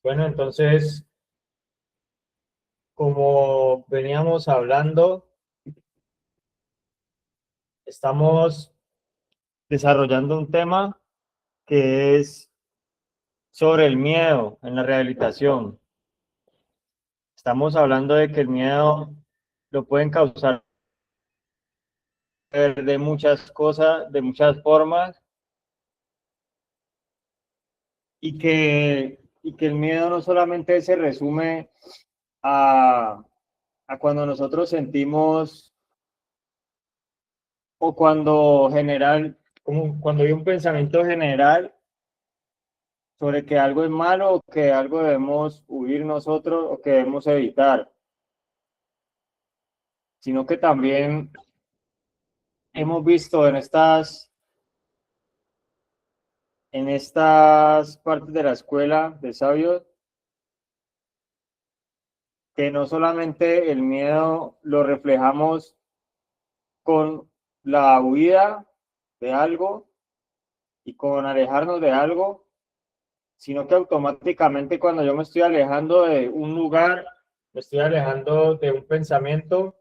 Bueno, entonces, como veníamos hablando, estamos desarrollando un tema que es sobre el miedo en la rehabilitación. Estamos hablando de que el miedo lo pueden causar de muchas cosas, de muchas formas, y que el miedo no solamente se resume a, a cuando nosotros sentimos o cuando general, como cuando hay un pensamiento general sobre que algo es malo o que algo debemos huir nosotros o que debemos evitar, sino que también hemos visto en estas partes de la escuela de sabios que no solamente el miedo lo reflejamos con la huida de algo y con alejarnos de algo, sino que automáticamente cuando yo me estoy alejando de un lugar, me estoy alejando de un pensamiento,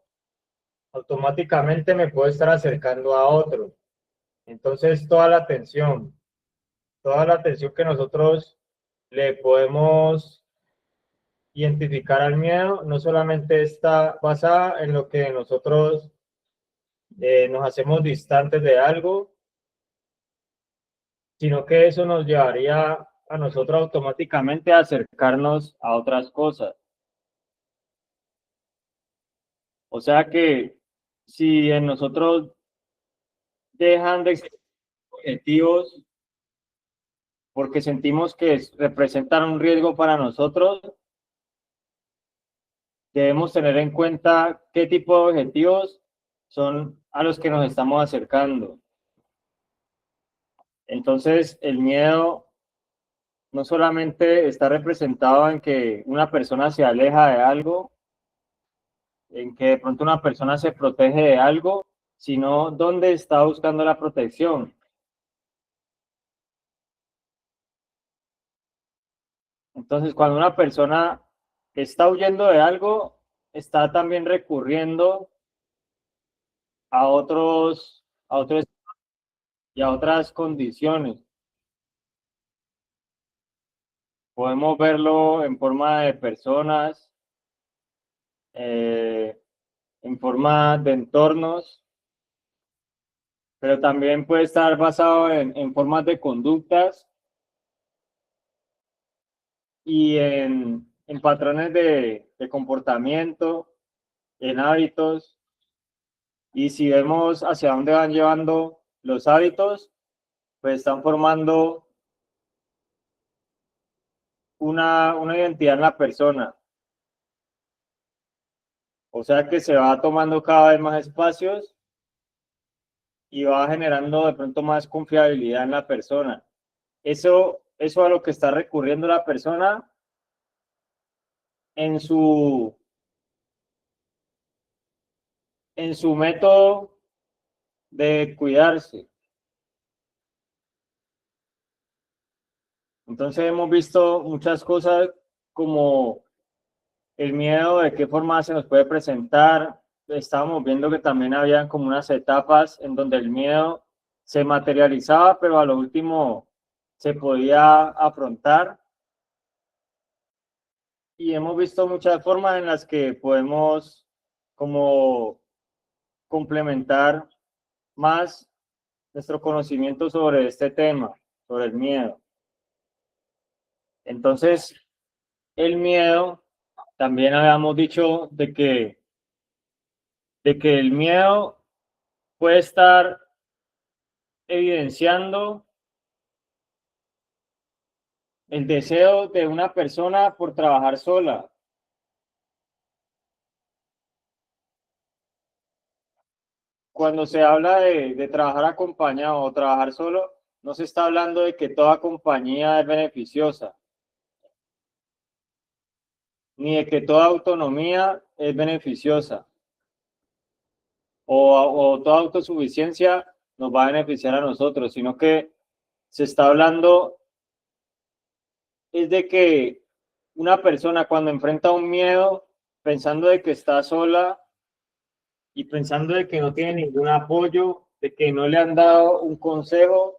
automáticamente me puedo estar acercando a otro. Entonces, toda la atención que nosotros le podemos identificar al miedo, no solamente está basada en lo que nosotros nos hacemos distantes de algo, sino que eso nos llevaría a nosotros automáticamente a acercarnos a otras cosas. O sea que si en nosotros dejan de existir objetivos porque sentimos que representan un riesgo para nosotros, debemos tener en cuenta qué tipo de objetivos son a los que nos estamos acercando. Entonces, el miedo no solamente está representado en que una persona se aleja de algo, en que de pronto una persona se protege de algo, sino dónde está buscando la protección. Entonces, cuando una persona está huyendo de algo, está también recurriendo a otros y a otras condiciones. Podemos verlo en forma de personas, eh, en forma de entornos, pero también puede estar basado en formas de conductas y en patrones de comportamiento, en hábitos. Y si vemos hacia dónde van llevando los hábitos, pues están formando una identidad en la persona. O sea que se va tomando cada vez más espacios y va generando de pronto más confiabilidad en la persona. Eso a lo que está recurriendo la persona en su, en su método de cuidarse. Entonces hemos visto muchas cosas como el miedo, de qué forma se nos puede presentar. Estábamos viendo que también habían como unas etapas en donde el miedo se materializaba, pero a lo último se podía afrontar. Y hemos visto muchas formas en las que podemos como complementar más nuestro conocimiento sobre este tema, sobre el miedo. Entonces, el miedo, también habíamos dicho de que el miedo puede estar evidenciando el deseo de una persona por trabajar sola. Cuando se habla de trabajar acompañado o trabajar solo, no se está hablando de que toda compañía es beneficiosa, ni de que toda autonomía es beneficiosa o toda autosuficiencia nos va a beneficiar a nosotros, sino que se está hablando es de que una persona cuando enfrenta un miedo pensando de que está sola y pensando de que no tiene ningún apoyo, de que no le han dado un consejo,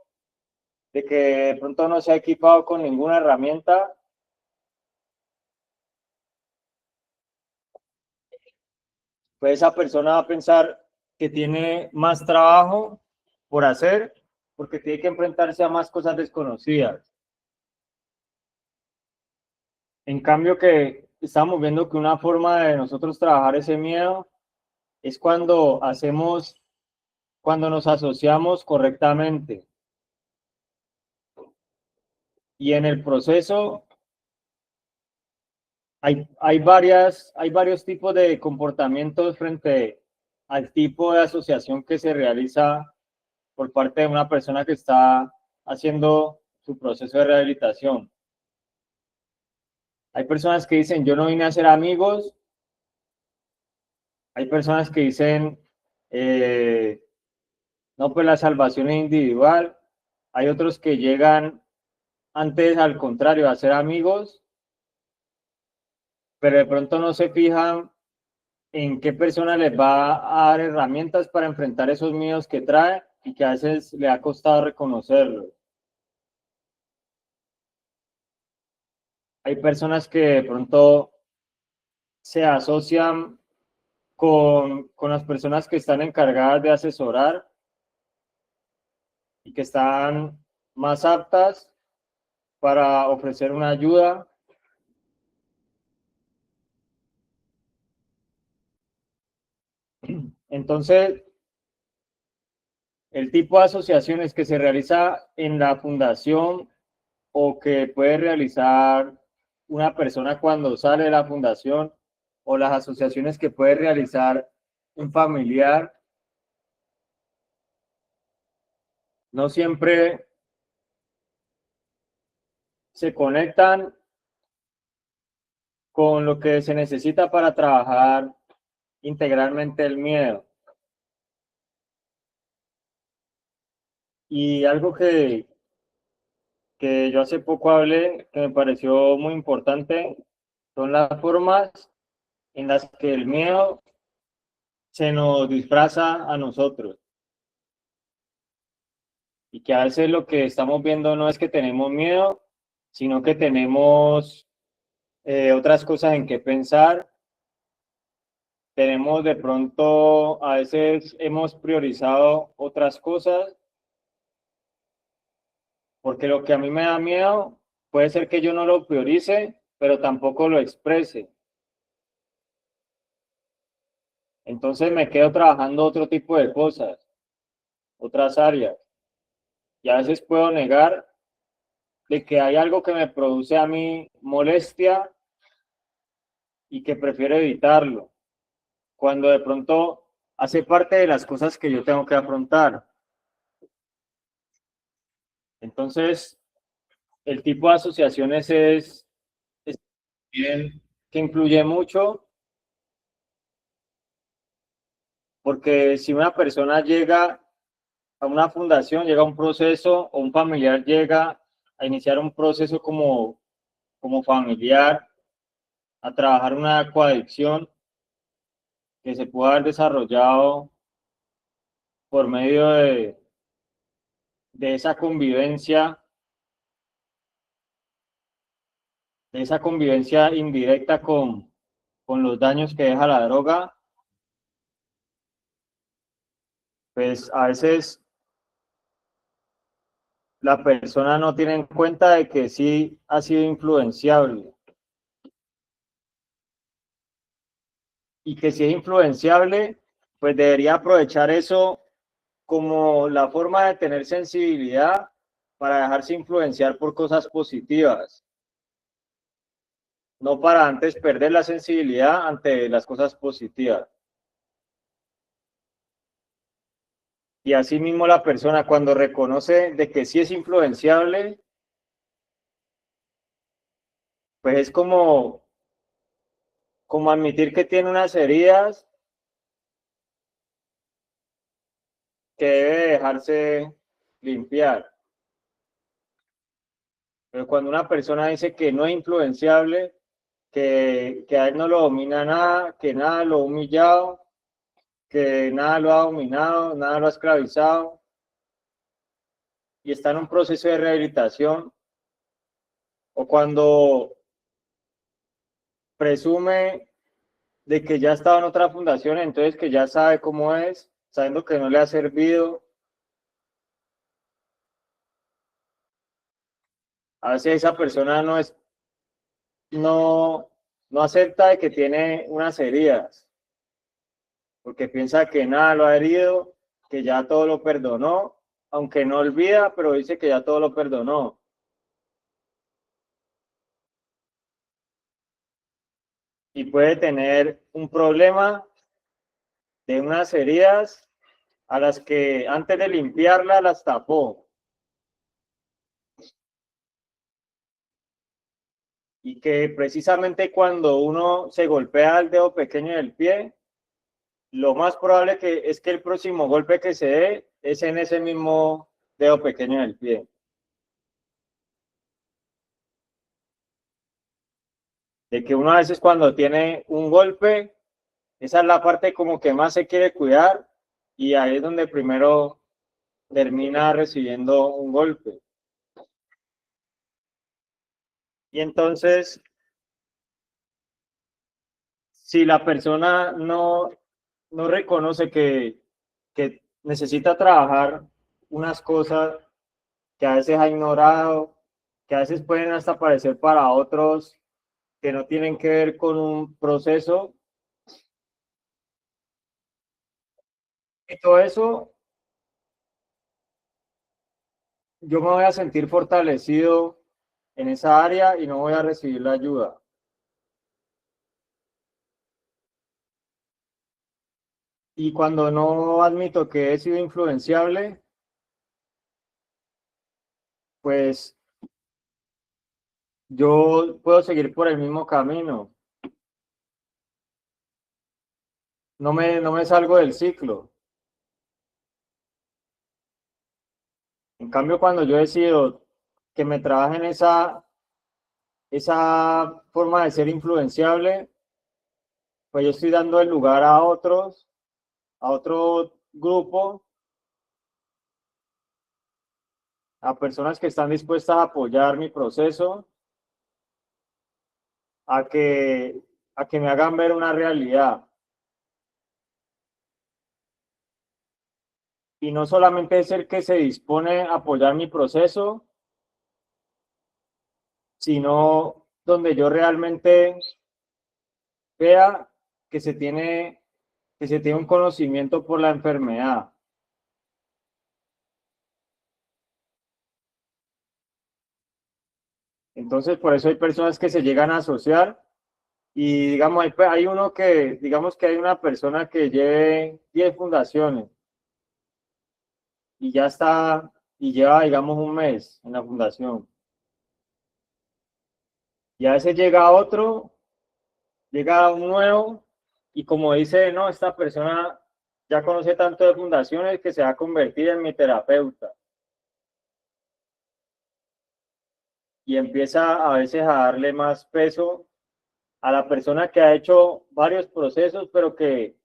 de que de pronto no se ha equipado con ninguna herramienta, pues esa persona va a pensar que tiene más trabajo por hacer porque tiene que enfrentarse a más cosas desconocidas. En cambio que estamos viendo que una forma de nosotros trabajar ese miedo es cuando nos asociamos correctamente. Y en el proceso hay varios tipos de comportamientos frente al tipo de asociación que se realiza por parte de una persona que está haciendo su proceso de rehabilitación. Hay personas que dicen, yo no vine a ser amigos. Hay personas que dicen, no, pues la salvación es individual. Hay otros que llegan antes, al contrario, a ser amigos, pero de pronto no se fijan en qué persona les va a dar herramientas para enfrentar esos miedos que trae y que a veces le ha costado reconocerlos. Hay personas que de pronto se asocian con las personas que están encargadas de asesorar y que están más aptas para ofrecer una ayuda. Entonces, el tipo de asociaciones que se realiza en la fundación o que puede realizar una persona cuando sale de la fundación o las asociaciones que puede realizar un familiar, no siempre se conectan con lo que se necesita para trabajar integralmente el miedo. Y algo que yo hace poco hablé, que me pareció muy importante, son las formas en las que el miedo se nos disfraza a nosotros. Y que a veces lo que estamos viendo no es que tenemos miedo, sino que tenemos otras cosas en que pensar. Tenemos de pronto, a veces hemos priorizado otras cosas, porque lo que a mí me da miedo puede ser que yo no lo priorice, pero tampoco lo exprese. Entonces me quedo trabajando otro tipo de cosas, otras áreas. Y a veces puedo negar de que hay algo que me produce a mí molestia y que prefiero evitarlo, cuando de pronto hace parte de las cosas que yo tengo que afrontar. Entonces, el tipo de asociaciones es bien que influye mucho, porque si una persona llega a una fundación, llega a un proceso, o un familiar llega a iniciar un proceso como familiar, a trabajar una coadicción que se pueda haber desarrollado por medio de esa convivencia, de esa convivencia indirecta con los daños que deja la droga, pues a veces la persona no tiene en cuenta de que sí ha sido influenciable y que si es influenciable, pues debería aprovechar eso como la forma de tener sensibilidad para dejarse influenciar por cosas positivas, no para antes perder la sensibilidad ante las cosas positivas. Y así mismo la persona cuando reconoce de que sí es influenciable, pues es como admitir que tiene unas heridas que debe dejarse limpiar. Pero cuando una persona dice que no es influenciable, que a él no lo domina nada, que nada lo ha humillado, que nada lo ha dominado, nada lo ha esclavizado, y está en un proceso de rehabilitación, o cuando presume de que ya estaba en otra fundación, entonces que ya sabe cómo es, sabiendo que no le ha servido. A veces esa persona no, no acepta de que tiene unas heridas, porque piensa que nada lo ha herido, que ya todo lo perdonó, aunque no olvida, pero dice que ya todo lo perdonó. Y puede tener un problema de unas heridas a las que antes de limpiarla las tapó. Y que precisamente cuando uno se golpea el dedo pequeño del pie, lo más probable es que el próximo golpe que se dé es en ese mismo dedo pequeño del pie. De que uno a veces cuando tiene un golpe, esa es la parte como que más se quiere cuidar y ahí es donde primero termina recibiendo un golpe. Y entonces, si la persona no reconoce que necesita trabajar unas cosas que a veces ha ignorado, que a veces pueden hasta parecer para otros que no tienen que ver con un proceso, y todo eso, yo me voy a sentir fortalecido en esa área y no voy a recibir la ayuda. Y cuando no admito que he sido influenciable, pues yo puedo seguir por el mismo camino. No me salgo del ciclo. En cambio, cuando yo decido que me trabajen esa forma de ser influenciable, pues yo estoy dando el lugar a otros, a otro grupo, a personas que están dispuestas a apoyar mi proceso, a que, a que me hagan ver una realidad. Y no solamente es el que se dispone a apoyar mi proceso, sino donde yo realmente vea que que se tiene un conocimiento por la enfermedad. Entonces, por eso hay personas que se llegan a asociar y, digamos, hay uno que, digamos que hay una persona que lleve 10 fundaciones y ya está, y lleva, digamos, un mes en la fundación. Y a veces llega otro, llega un nuevo, y como dice, no, esta persona ya conoce tanto de fundaciones que se va a convertir en mi terapeuta. Y empieza a veces a darle más peso a la persona que ha hecho varios procesos, pero que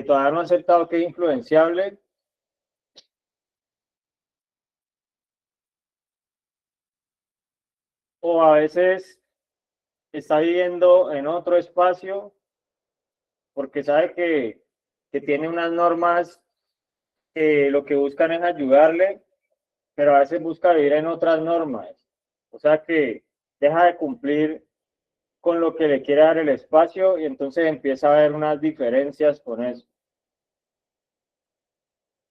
todavía no ha aceptado que es influenciable, o a veces está viviendo en otro espacio porque sabe que tiene unas normas que lo que buscan es ayudarle, pero a veces busca vivir en otras normas. O sea que deja de cumplir con lo que le quiere dar el espacio y entonces empieza a haber unas diferencias con eso.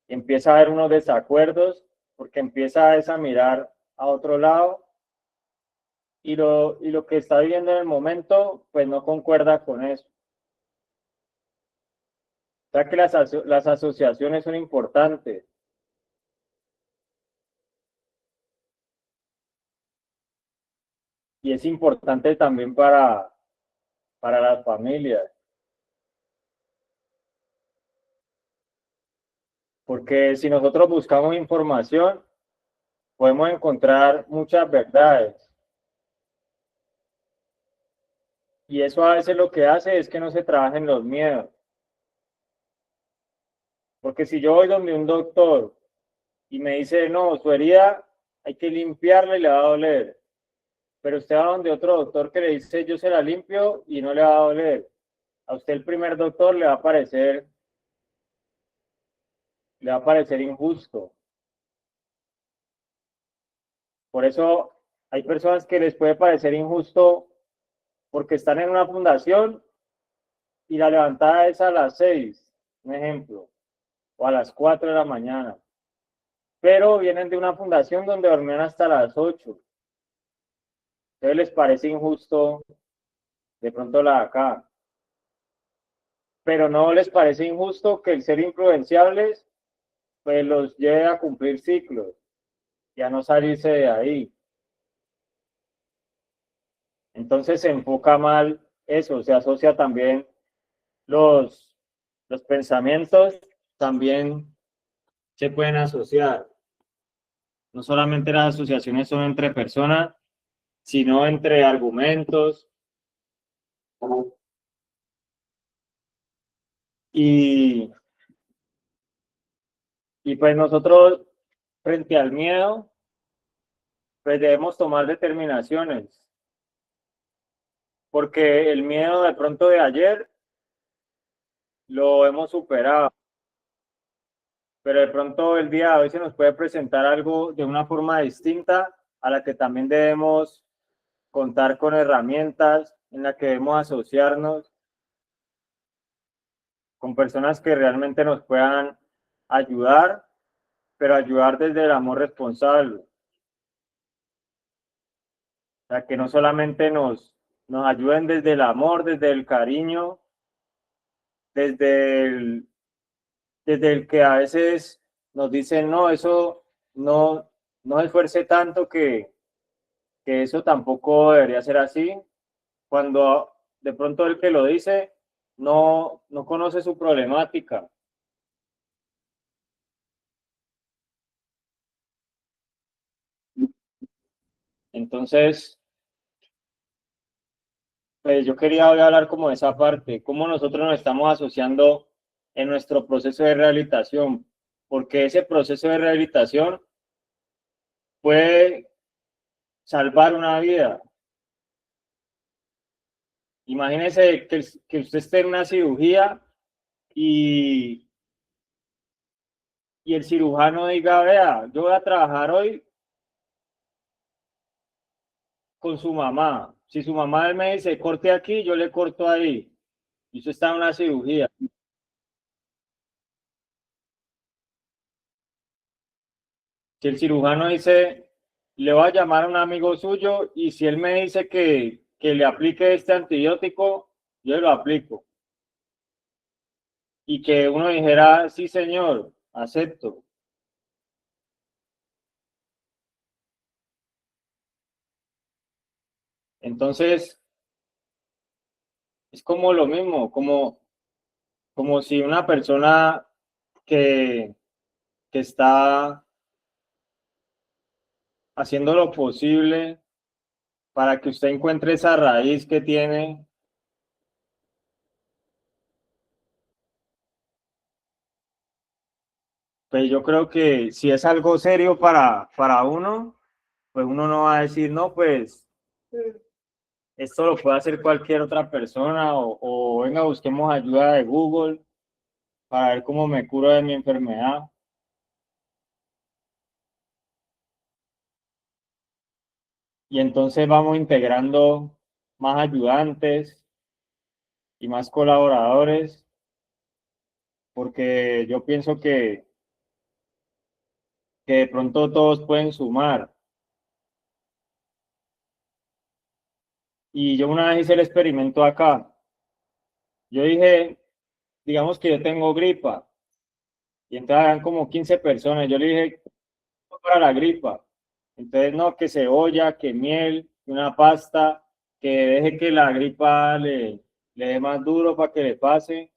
Empieza a haber unos desacuerdos porque empieza a mirar a otro lado y lo que está viviendo en el momento pues no concuerda con eso. O sea que las asociaciones son importantes y es importante también para las familias, porque si nosotros buscamos información, podemos encontrar muchas verdades, Y eso a veces lo que hace es que no se trabajen los miedos. Porque si yo voy donde un doctor y me dice, no, su herida hay que limpiarla y le va a doler. Pero usted va donde otro doctor que le dice, yo se la limpio y no le va a doler. A usted el primer doctor le va a parecer injusto. Por eso hay personas que les puede parecer injusto porque están en una fundación y la levantada es a las 6, un ejemplo, o a las 4 de la mañana. Pero vienen de una fundación donde dormían hasta las 8. Entonces les parece injusto de pronto la de acá. Pero no les parece injusto que el ser influenciables pues los lleve a cumplir ciclos y a no salirse de ahí. Entonces se enfoca mal eso, se asocia también los, los pensamientos, también se pueden asociar. No solamente las asociaciones son entre personas, sino entre argumentos. Y, y pues nosotros, frente al miedo, pues debemos tomar determinaciones, porque el miedo de pronto de ayer lo hemos superado, pero de pronto el día de hoy se nos puede presentar algo de una forma distinta a la que también debemos contar con herramientas en la que debemos asociarnos con personas que realmente nos puedan ayudar, pero ayudar desde el amor responsable. O sea, que no solamente nos ayuden desde el amor, desde el cariño, desde el, desde el que a veces nos dicen, no, eso no, no esfuerce tanto que eso tampoco debería ser así, cuando de pronto el que lo dice no conoce su problemática. Entonces, pues yo quería hoy hablar como de esa parte, cómo nosotros nos estamos asociando en nuestro proceso de rehabilitación, porque ese proceso de rehabilitación puede salvar una vida. Imagínese que usted esté en una cirugía y, y el cirujano diga, vea, yo voy a trabajar hoy con su mamá. Si su mamá me dice, corte aquí, yo le corto ahí. Y usted está en una cirugía. Si el cirujano dice, le voy a llamar a un amigo suyo y si él me dice que le aplique este antibiótico, yo lo aplico. Y que uno dijera, sí, señor, acepto. Entonces, es como lo mismo, como si una persona que, que está haciendo lo posible para que usted encuentre esa raíz que tiene, pues yo creo que si es algo serio para uno, pues uno no va a decir, no, pues esto lo puede hacer cualquier otra persona o venga, busquemos ayuda de Google para ver cómo me curo de mi enfermedad. Y entonces vamos integrando más ayudantes y más colaboradores, porque yo pienso que de pronto todos pueden sumar. Y yo una vez hice el experimento acá. Yo dije, digamos que yo tengo gripa y entonces eran como 15 personas. Yo le dije, para la gripa. Entonces, no, que cebolla, que miel, una pasta, que deje que la gripa le dé más duro para que le pase.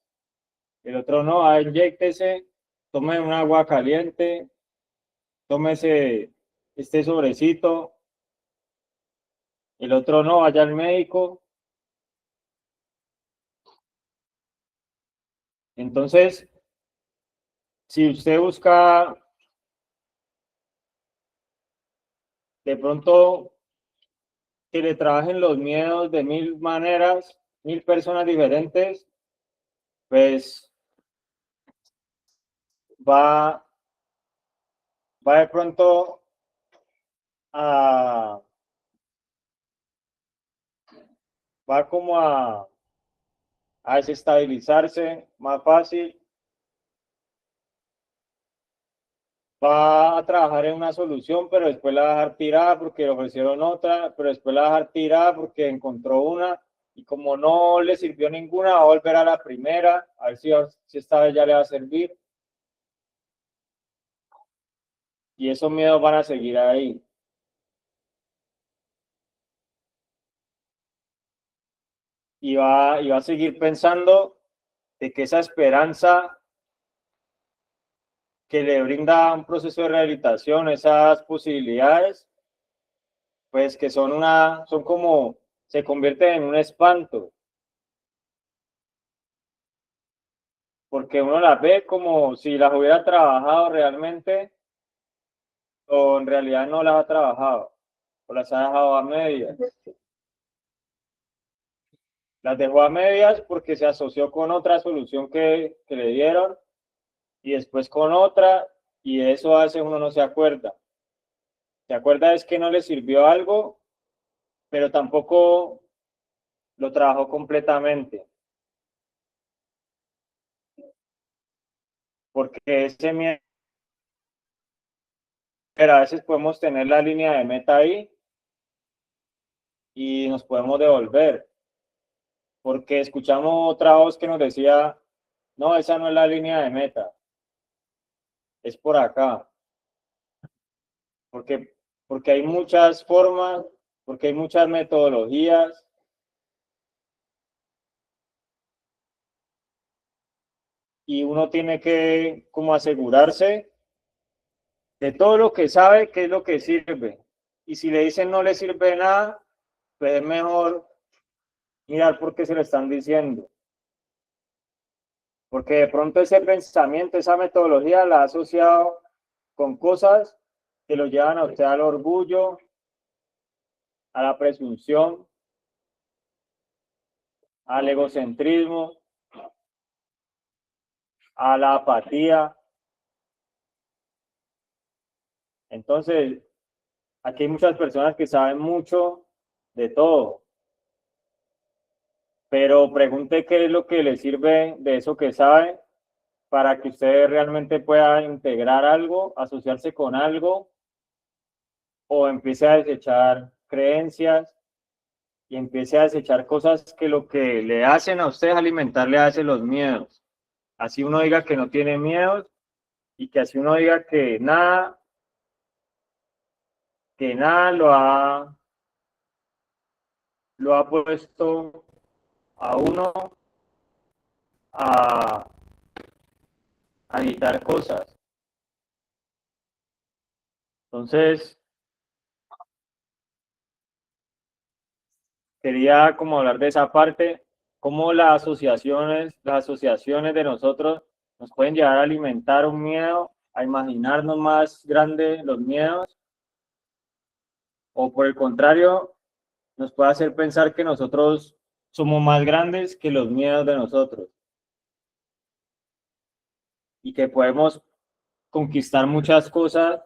El otro no, inyéctese, tome un agua caliente, tómese este sobrecito. El otro no, vaya al médico Entonces, si usted busca de pronto que le trabajen los miedos de 1000 maneras, 1000 personas diferentes, pues va de pronto a, va como a desestabilizarse más fácil, va a trabajar en una solución, pero después la va a dejar tirada porque le ofrecieron otra, pero después la va a dejar tirada porque encontró una, y como no le sirvió ninguna, va a volver a la primera, a ver si esta vez ya le va a servir, y esos miedos van a seguir ahí. Y va a seguir pensando de que esa esperanza que le brinda un proceso de rehabilitación, esas posibilidades, pues que son como, se convierten en un espanto, porque uno las ve como si las hubiera trabajado realmente, o en realidad no las ha trabajado, o las ha dejado a medias. Las dejó a medias porque se asoció con otra solución que le dieron, y después con otra, y de eso a veces uno no se acuerda. Se acuerda es que no le sirvió algo, pero tampoco lo trabajó completamente, porque ese miedo, pero a veces podemos tener la línea de meta ahí y nos podemos devolver, porque escuchamos otra voz que nos decía, no, esa no es la línea de meta, es por acá, porque, porque hay muchas formas, porque hay muchas metodologías, y uno tiene que como asegurarse de todo lo que sabe, qué es lo que sirve. Y si le dicen no le sirve nada, pues es mejor mirar por qué se lo están diciendo. Porque de pronto ese pensamiento, esa metodología la ha asociado con cosas que lo llevan a usted al orgullo, a la presunción, al egocentrismo, a la apatía. Entonces, aquí hay muchas personas que saben mucho de todo, pero pregunte qué es lo que le sirve de eso que sabe para que usted realmente pueda integrar algo, asociarse con algo, o empiece a desechar creencias y empiece a desechar cosas que lo que le hacen a usted es alimentarle a veces los miedos. Así uno diga que no tiene miedos, y que así uno diga que nada lo ha puesto a uno a, a evitar cosas. Entonces, quería como hablar de esa parte, cómo las asociaciones de nosotros nos pueden llevar a alimentar un miedo, a imaginarnos más grandes los miedos, o por el contrario, nos puede hacer pensar que nosotros somos más grandes que los miedos de nosotros, y que podemos conquistar muchas cosas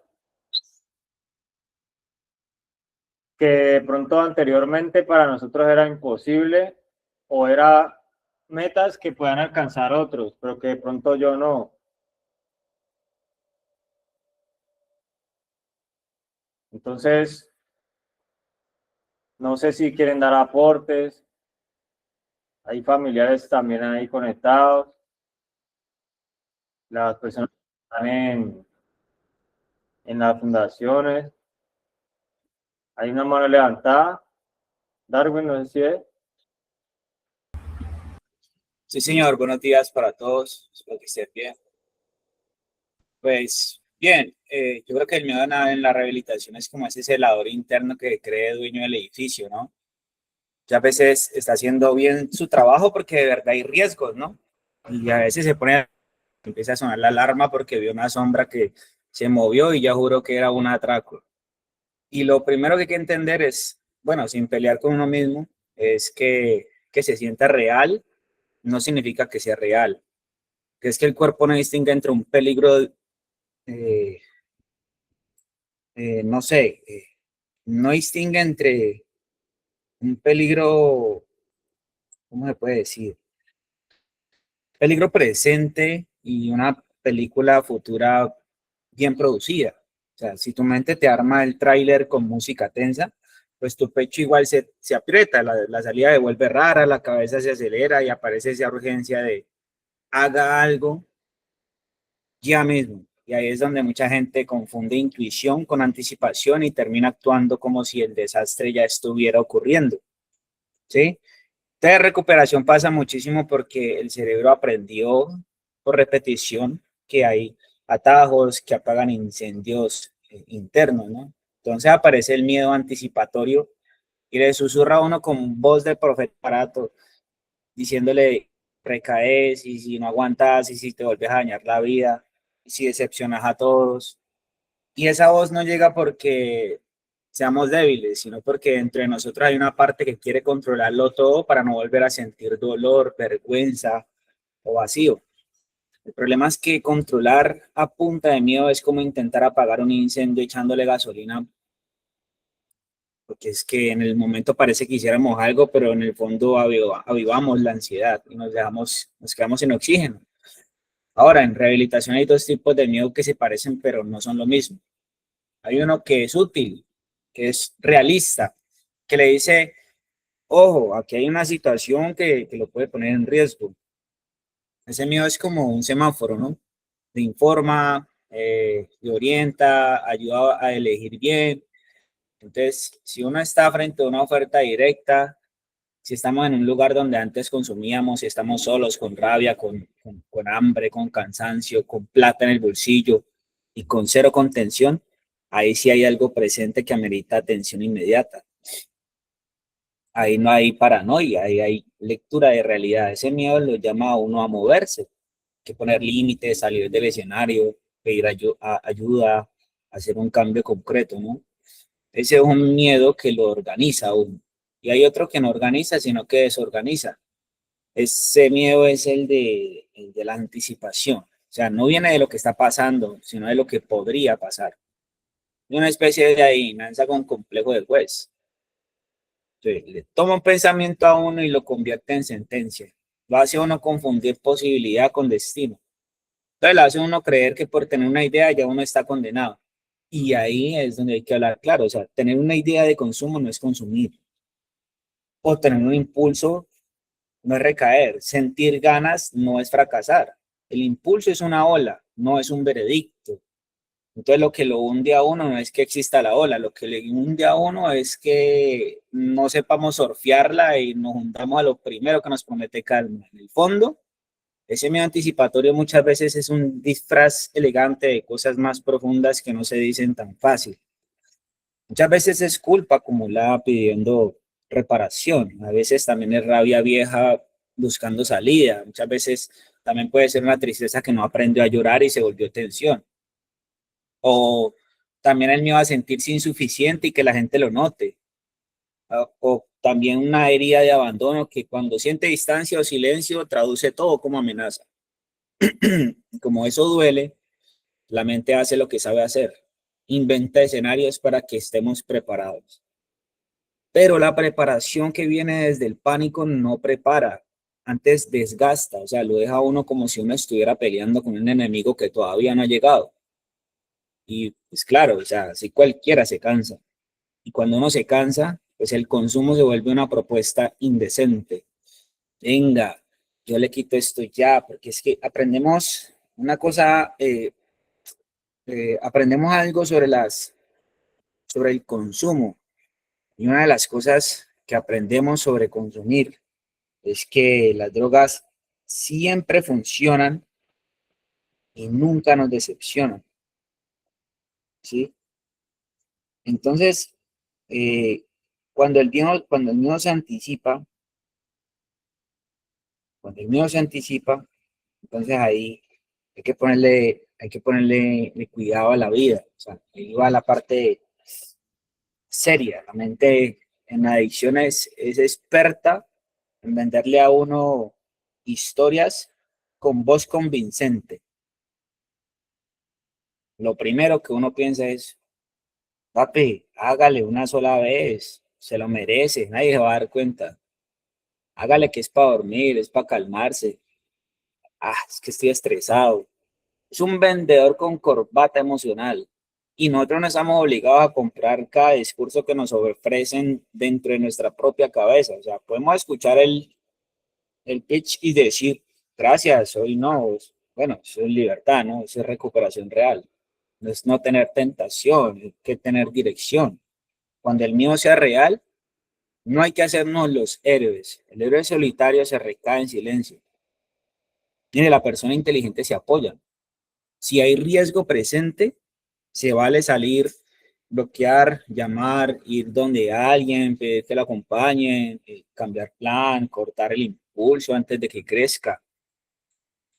que de pronto anteriormente para nosotros era imposible, o era metas que puedan alcanzar otros, pero que de pronto yo no. Entonces, no sé si quieren dar aportes, hay familiares también ahí conectados, las personas que están en las fundaciones, hay una mano levantada. Darwin, no sé si es. Sí, señor, buenos días para todos, espero que estén bien. Pues bien, yo creo que el miedo en la rehabilitación es como ese celador interno que cree dueño del edificio, ¿no? Muchas veces está haciendo bien su trabajo porque de verdad hay riesgos, ¿no? y a veces empieza a sonar la alarma porque vio una sombra que se movió y ya juró que era un atraco. Y lo primero que hay que entender es, bueno, sin pelear con uno mismo, es que se sienta real no significa que sea real, que es que el cuerpo no distingue entre un peligro, eh, no sé, no distingue entre un peligro, ¿cómo se puede decir? Peligro presente y una película futura bien producida. O sea, si tu mente te arma el tráiler con música tensa, pues tu pecho igual se aprieta, la salida se vuelve rara, la cabeza se acelera y aparece esa urgencia de haga algo ya mismo. Y ahí es donde mucha gente confunde intuición con anticipación y termina actuando como si el desastre ya estuviera ocurriendo, ¿sí? Entonces, recuperación pasa muchísimo porque el cerebro aprendió por repetición que hay atajos que apagan incendios internos, ¿no? Entonces aparece el miedo anticipatorio y le susurra a uno con voz de profeta barato, diciéndole recaes y si no aguantas y si te vuelves a dañar la vida, y si decepcionas a todos. Y esa voz no llega porque seamos débiles, sino porque entre nosotros hay una parte que quiere controlarlo todo para no volver a sentir dolor, vergüenza o vacío. El problema es que controlar a punta de miedo es como intentar apagar un incendio echándole gasolina, porque es que en el momento parece que hiciéramos algo, pero en el fondo avivamos la ansiedad y nos quedamos sin oxígeno. Ahora, en rehabilitación hay dos tipos de miedo que se parecen, pero no son lo mismo. Hay uno que es útil, que es realista, que le dice, ojo, aquí hay una situación que lo puede poner en riesgo. Ese miedo es como un semáforo, ¿no? Te informa, te orienta, ayuda a elegir bien. Entonces, si uno está frente a una oferta directa, si estamos en un lugar donde antes consumíamos, si estamos solos, con rabia, con hambre, con cansancio, con plata en el bolsillo y con cero contención, ahí sí hay algo presente que amerita atención inmediata. Ahí no hay paranoia, ahí hay lectura de realidad. Ese miedo lo llama a uno a moverse, que poner límites, salir del escenario, pedir ayuda, hacer un cambio concreto, ¿no? Ese es un miedo que lo organiza a uno. Y hay otro que no organiza, sino que desorganiza. Ese miedo es el de la anticipación. O sea, no viene de lo que está pasando, sino de lo que podría pasar. Es una especie de adivinanza con complejo de juez. Entonces, le toma un pensamiento a uno y lo convierte en sentencia. Lo hace a uno confundir posibilidad con destino. Entonces, lo hace a uno creer que por tener una idea ya uno está condenado. Y ahí es donde hay que hablar claro. O sea, tener una idea de consumo no es consumir. O tener un impulso no es recaer. Sentir ganas no es fracasar. El impulso es una ola, no es un veredicto. Entonces lo que lo hunde a uno no es que exista la ola, lo que le hunde a uno es que no sepamos surfearla y nos juntamos a lo primero que nos promete calma. En el fondo, ese miedo anticipatorio muchas veces es un disfraz elegante de cosas más profundas que no se dicen tan fácil. Muchas veces es culpa acumulada pidiendo reparación, a veces también es rabia vieja buscando salida, muchas veces también puede ser una tristeza que no aprendió a llorar y se volvió tensión. O también el miedo a sentirse insuficiente y que la gente lo note. O también una herida de abandono que cuando siente distancia o silencio traduce todo como amenaza. Como eso duele, la mente hace lo que sabe hacer. Inventa escenarios para que estemos preparados. Pero la preparación que viene desde el pánico no prepara, antes desgasta, o sea, lo deja a uno como si uno estuviera peleando con un enemigo que todavía no ha llegado. Y pues claro, o sea, si cualquiera se cansa. Y cuando uno se cansa, pues el consumo se vuelve una propuesta indecente. Venga, yo le quito esto ya, porque es que aprendemos una cosa, aprendemos algo sobre el consumo. Y una de las cosas que aprendemos sobre consumir es que las drogas siempre funcionan y nunca nos decepcionan, ¿sí? Entonces, eh, cuando el miedo se anticipa, cuando el miedo se anticipa, Entonces ahí hay que ponerle cuidado a la vida. O sea, ahí va la parte seria. La mente en adicciones es experta en venderle a uno historias con voz convincente. Lo primero que uno piensa es, papi, hágale una sola vez, se lo merece, nadie se va a dar cuenta. Hágale que es para dormir, es para calmarse. Ah, es que estoy estresado. Es un vendedor con corbata emocional. Y nosotros no estamos obligados a comprar cada discurso que nos ofrecen dentro de nuestra propia cabeza. O sea, podemos escuchar el pitch y decir, gracias, hoy no. Bueno, eso es libertad, ¿no? Eso es recuperación real. No es no tener tentación, es que tener dirección. Cuando el miedo sea real, no hay que hacernos los héroes. El héroe solitario se recae en silencio. Mire, la persona inteligente se apoya. Si hay riesgo presente, se vale salir, bloquear, llamar, ir donde alguien, pedir que lo acompañe, cambiar plan, cortar el impulso antes de que crezca.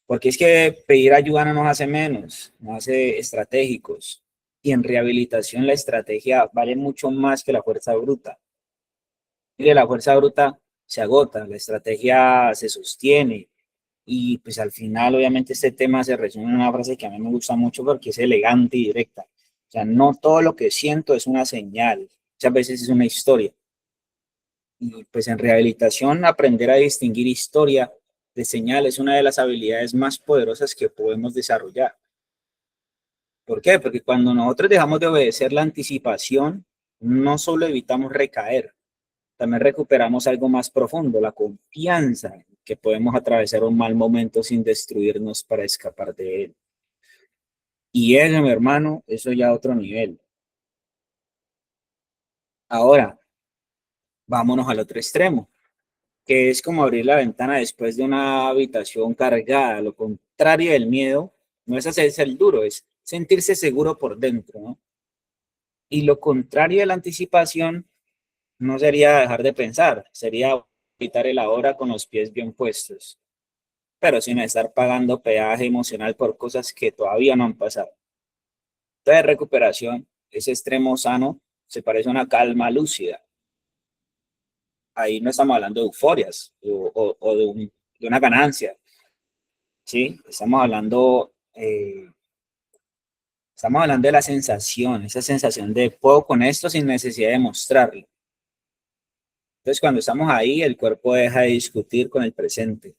Porque es que pedir ayuda no nos hace menos, nos hace estratégicos. Y en rehabilitación la estrategia vale mucho más que la fuerza bruta. Mire, la fuerza bruta se agota, la estrategia se sostiene. Y pues al final, obviamente, este tema se resume en una frase que a mí me gusta mucho porque es elegante y directa. O sea, no todo lo que siento es una señal, muchas veces es una historia. Y pues en rehabilitación, aprender a distinguir historia de señal es una de las habilidades más poderosas que podemos desarrollar. ¿Por qué? Porque cuando nosotros dejamos de obedecer la anticipación, no solo evitamos recaer, también recuperamos algo más profundo, la confianza que podemos atravesar un mal momento sin destruirnos para escapar de él. Y eso, mi hermano, eso ya a otro nivel. Ahora, vámonos al otro extremo, que es como abrir la ventana después de una habitación cargada. Lo contrario del miedo no es hacerse el duro, es sentirse seguro por dentro, ¿no? Y lo contrario de la anticipación no sería dejar de pensar, sería evitar el ahora con los pies bien puestos, pero sin estar pagando peaje emocional por cosas que todavía no han pasado. Entonces, recuperación, ese extremo sano, se parece a una calma lúcida. Ahí no estamos hablando de euforias o de una ganancia, ¿sí? Estamos hablando de la sensación, esa sensación de puedo con esto sin necesidad de mostrarlo. Entonces, cuando estamos ahí, el cuerpo deja de discutir con el presente.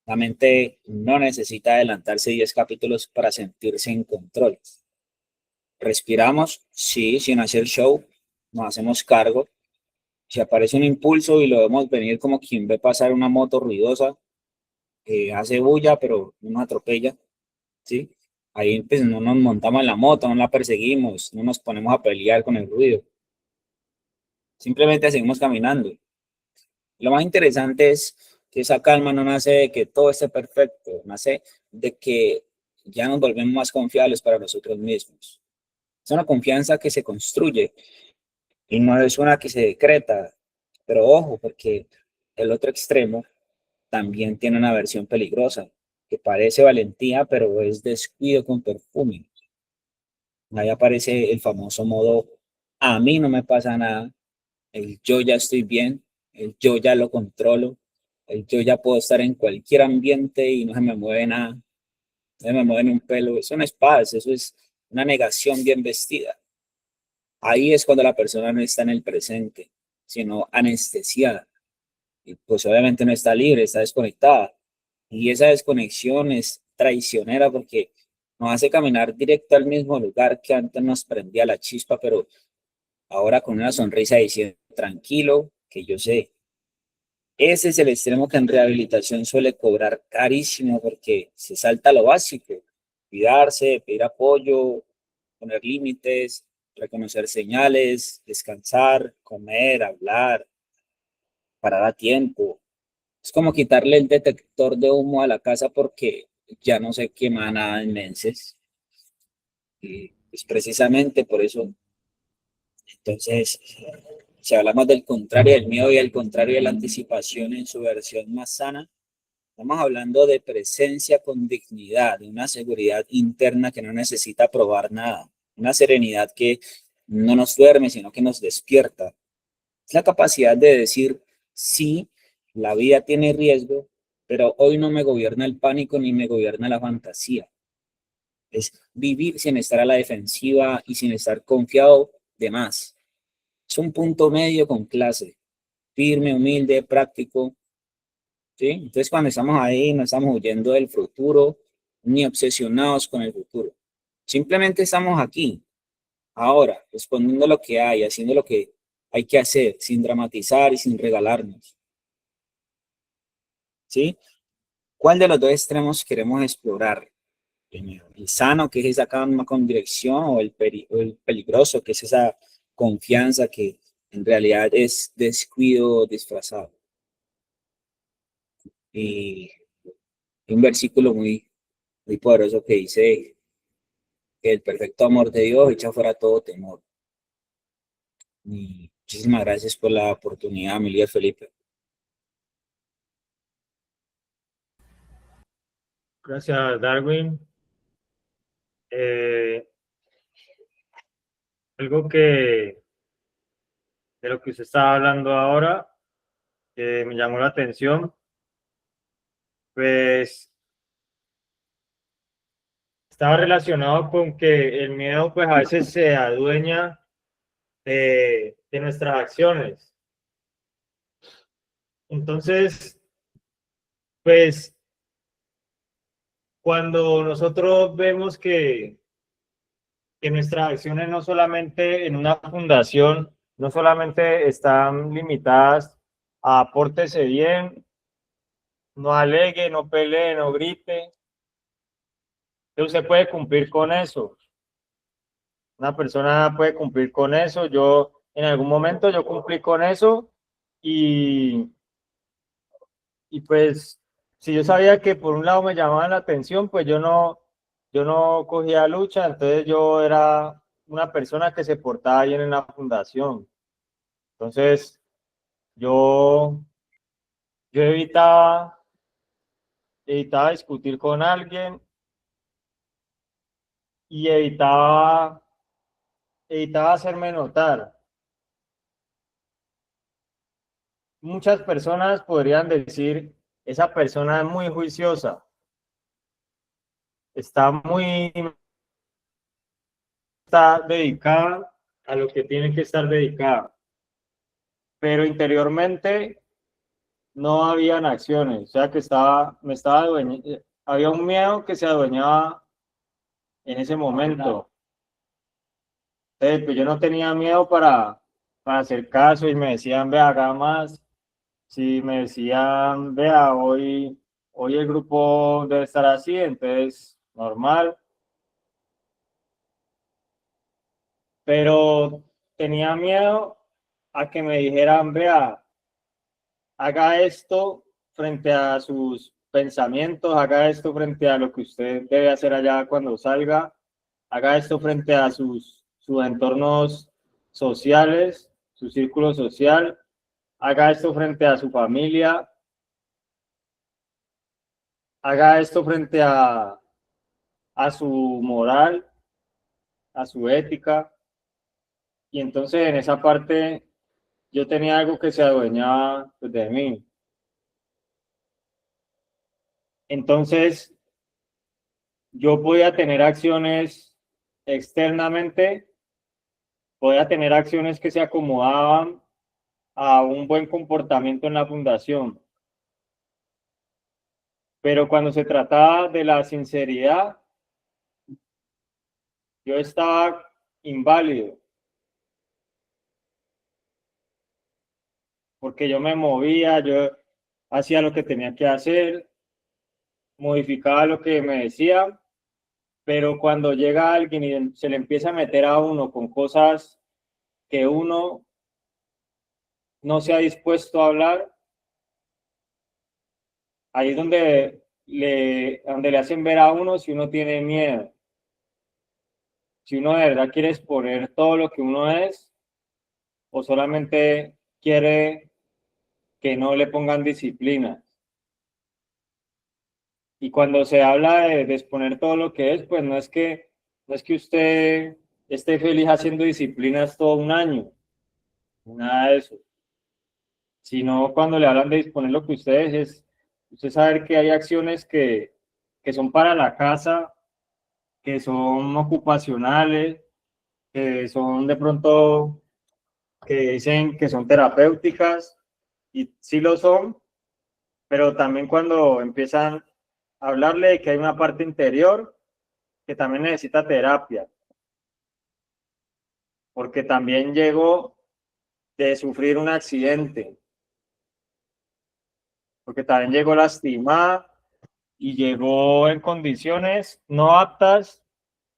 La mente no necesita adelantarse 10 capítulos para sentirse en control. Respiramos, sí, sin hacer show, nos hacemos cargo. Si aparece un impulso y lo vemos venir como quien ve pasar una moto ruidosa, hace bulla, pero no nos atropella, ¿sí? Ahí pues, no nos montamos en la moto, no la perseguimos, no nos ponemos a pelear con el ruido. Simplemente seguimos caminando. Lo más interesante es que esa calma no nace de que todo esté perfecto, nace de que ya nos volvemos más confiables para nosotros mismos. Es una confianza que se construye y no es una que se decreta. Pero ojo, porque el otro extremo también tiene una versión peligrosa, que parece valentía, pero es descuido con perfume. Ahí aparece el famoso modo, a mí no me pasa nada, el yo ya estoy bien, el yo ya lo controlo, el yo ya puedo estar en cualquier ambiente y no se me mueve nada, no se me mueve ni un pelo. Eso no es paz, eso es una negación bien vestida. Ahí es cuando la persona no está en el presente, sino anestesiada. Y pues obviamente no está libre, está desconectada. Y esa desconexión es traicionera porque nos hace caminar directo al mismo lugar que antes nos prendía la chispa, pero ahora con una sonrisa diciendo, tranquilo, que yo sé. Ese es el extremo que en rehabilitación suele cobrar carísimo porque se salta lo básico, cuidarse, pedir apoyo, poner límites, reconocer señales, descansar, comer, hablar, parar a tiempo. Es como quitarle el detector de humo a la casa porque ya no se quema nada en meses. Y es precisamente por eso. Entonces, si hablamos del contrario del miedo y el contrario de la anticipación en su versión más sana, Estamos hablando de presencia con dignidad, de una seguridad interna que no necesita probar nada, una serenidad que no nos duerme, sino que nos despierta. Es la capacidad de decir, sí, la vida tiene riesgo, pero hoy no me gobierna el pánico ni me gobierna la fantasía. Es vivir sin estar a la defensiva y sin estar confiado de más. Es un punto medio con clase, firme, humilde, práctico. ¿Sí? Entonces, cuando estamos ahí, no estamos huyendo del futuro ni obsesionados con el futuro. Simplemente estamos aquí, ahora, respondiendo lo que hay, haciendo lo que hay que hacer, sin dramatizar y sin regalarnos. ¿Sí? ¿Cuál de los dos extremos queremos explorar? Primero, el sano, que es esa calma con dirección, o o el peligroso, que es esa confianza que en realidad es descuido disfrazado. Y un versículo muy poderoso que dice que el perfecto amor de Dios echa fuera todo temor. Y muchísimas gracias por la oportunidad, mi líder Felipe. Gracias, Darwin. Algo de lo que usted estaba hablando ahora, que me llamó la atención, pues estaba relacionado con que el miedo pues a veces se adueña de nuestras acciones. Entonces, pues cuando nosotros vemos que nuestras acciones no solamente en una fundación, no solamente están limitadas a pórtese bien, no alegue, no pelee, no grite, usted puede cumplir con eso. Una persona puede cumplir con eso. Yo, en algún momento, yo cumplí con eso y, y pues, si yo sabía que por un lado me llamaban la atención, pues yo no cogía lucha, entonces yo era una persona que se portaba bien en la fundación. Entonces, yo, yo evitaba discutir con alguien y evitaba hacerme notar. Muchas personas podrían decir, esa persona es muy juiciosa, está dedicada a lo que tiene que estar dedicada, pero interiormente no habían acciones, o sea que había un miedo que se adueñaba en ese momento. Pues yo no tenía miedo para hacer caso y me decían, vea, haga más. Si me decían, vea, hoy el grupo debe estar así, entonces normal. Pero tenía miedo a que me dijeran, vea, haga esto frente a sus pensamientos, haga esto frente a lo que usted debe hacer allá cuando salga, haga esto frente a sus entornos sociales, su círculo social, haga esto frente a su familia, haga esto frente a su moral, a su ética. Y entonces en esa parte yo tenía algo que se adueñaba pues, de mí. Entonces yo podía tener acciones externamente, podía tener acciones que se acomodaban a un buen comportamiento en la fundación. Pero cuando se trataba de la sinceridad, yo estaba inválido, porque yo me movía, yo hacía lo que tenía que hacer, modificaba lo que me decía, pero cuando llega alguien y se le empieza a meter a uno con cosas que uno no se ha dispuesto a hablar, ahí es donde le hacen ver a uno si uno tiene miedo, si uno de verdad quiere exponer todo lo que uno es o solamente quiere que no le pongan disciplina. Y cuando se habla de exponer todo lo que es, pues no es que usted esté feliz haciendo disciplinas todo un año, nada de eso. Sino cuando le hablan de disponer lo que ustedes es, usted saber que hay acciones que son para la casa, que son ocupacionales, que son de pronto, que dicen que son terapéuticas, y sí lo son, pero también cuando empiezan a hablarle de que hay una parte interior que también necesita terapia, porque también llegó de sufrir un accidente, porque también llegó lastimada y llegó en condiciones no aptas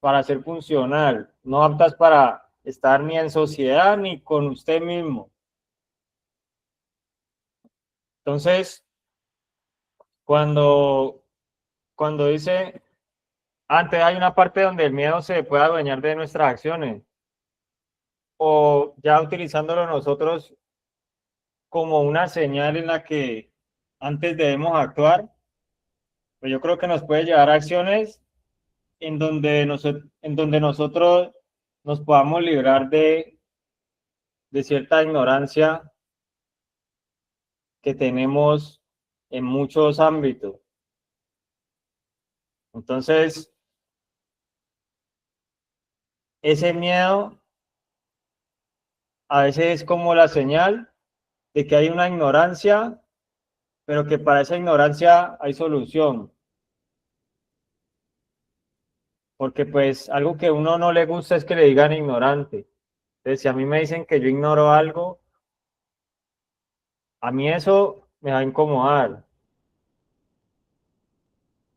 para ser funcional, no aptas para estar ni en sociedad ni con usted mismo. Entonces, cuando, cuando dice, antes hay una parte donde el miedo se puede adueñar de nuestras acciones, o ya utilizándolo nosotros como una señal en la que antes debemos actuar, pues yo creo que nos puede llevar a acciones en donde nosotros nos podamos librar de cierta ignorancia que tenemos en muchos ámbitos. Entonces, ese miedo a veces es como la señal de que hay una ignorancia, pero que para esa ignorancia hay solución. Porque pues algo que a uno no le gusta es que le digan ignorante. Entonces, si a mí me dicen que yo ignoro algo, a mí eso me va a incomodar.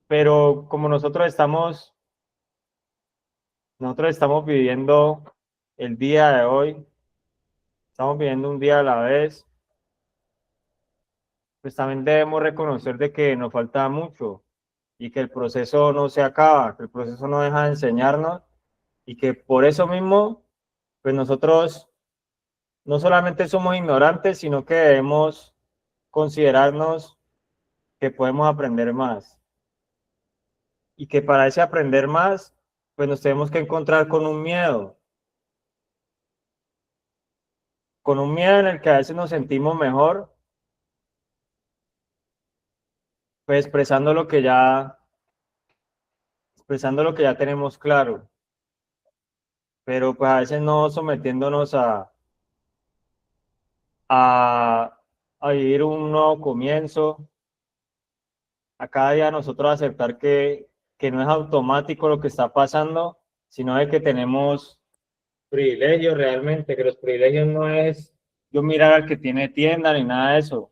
Pero como nosotros estamos viviendo el día de hoy, estamos viviendo un día a la vez, pues también debemos reconocer de que nos falta mucho y que el proceso no se acaba, que el proceso no deja de enseñarnos y que por eso mismo, pues nosotros no solamente somos ignorantes, sino que debemos considerarnos que podemos aprender más y que para ese aprender más, pues nos tenemos que encontrar con un miedo en el que a veces nos sentimos mejor, pues expresando lo que ya tenemos claro, pero pues a veces no sometiéndonos a, a vivir un nuevo comienzo, a cada día nosotros aceptar que no es automático lo que está pasando, sino de que tenemos privilegios realmente, que los privilegios no es yo mirar al que tiene tienda ni nada de eso.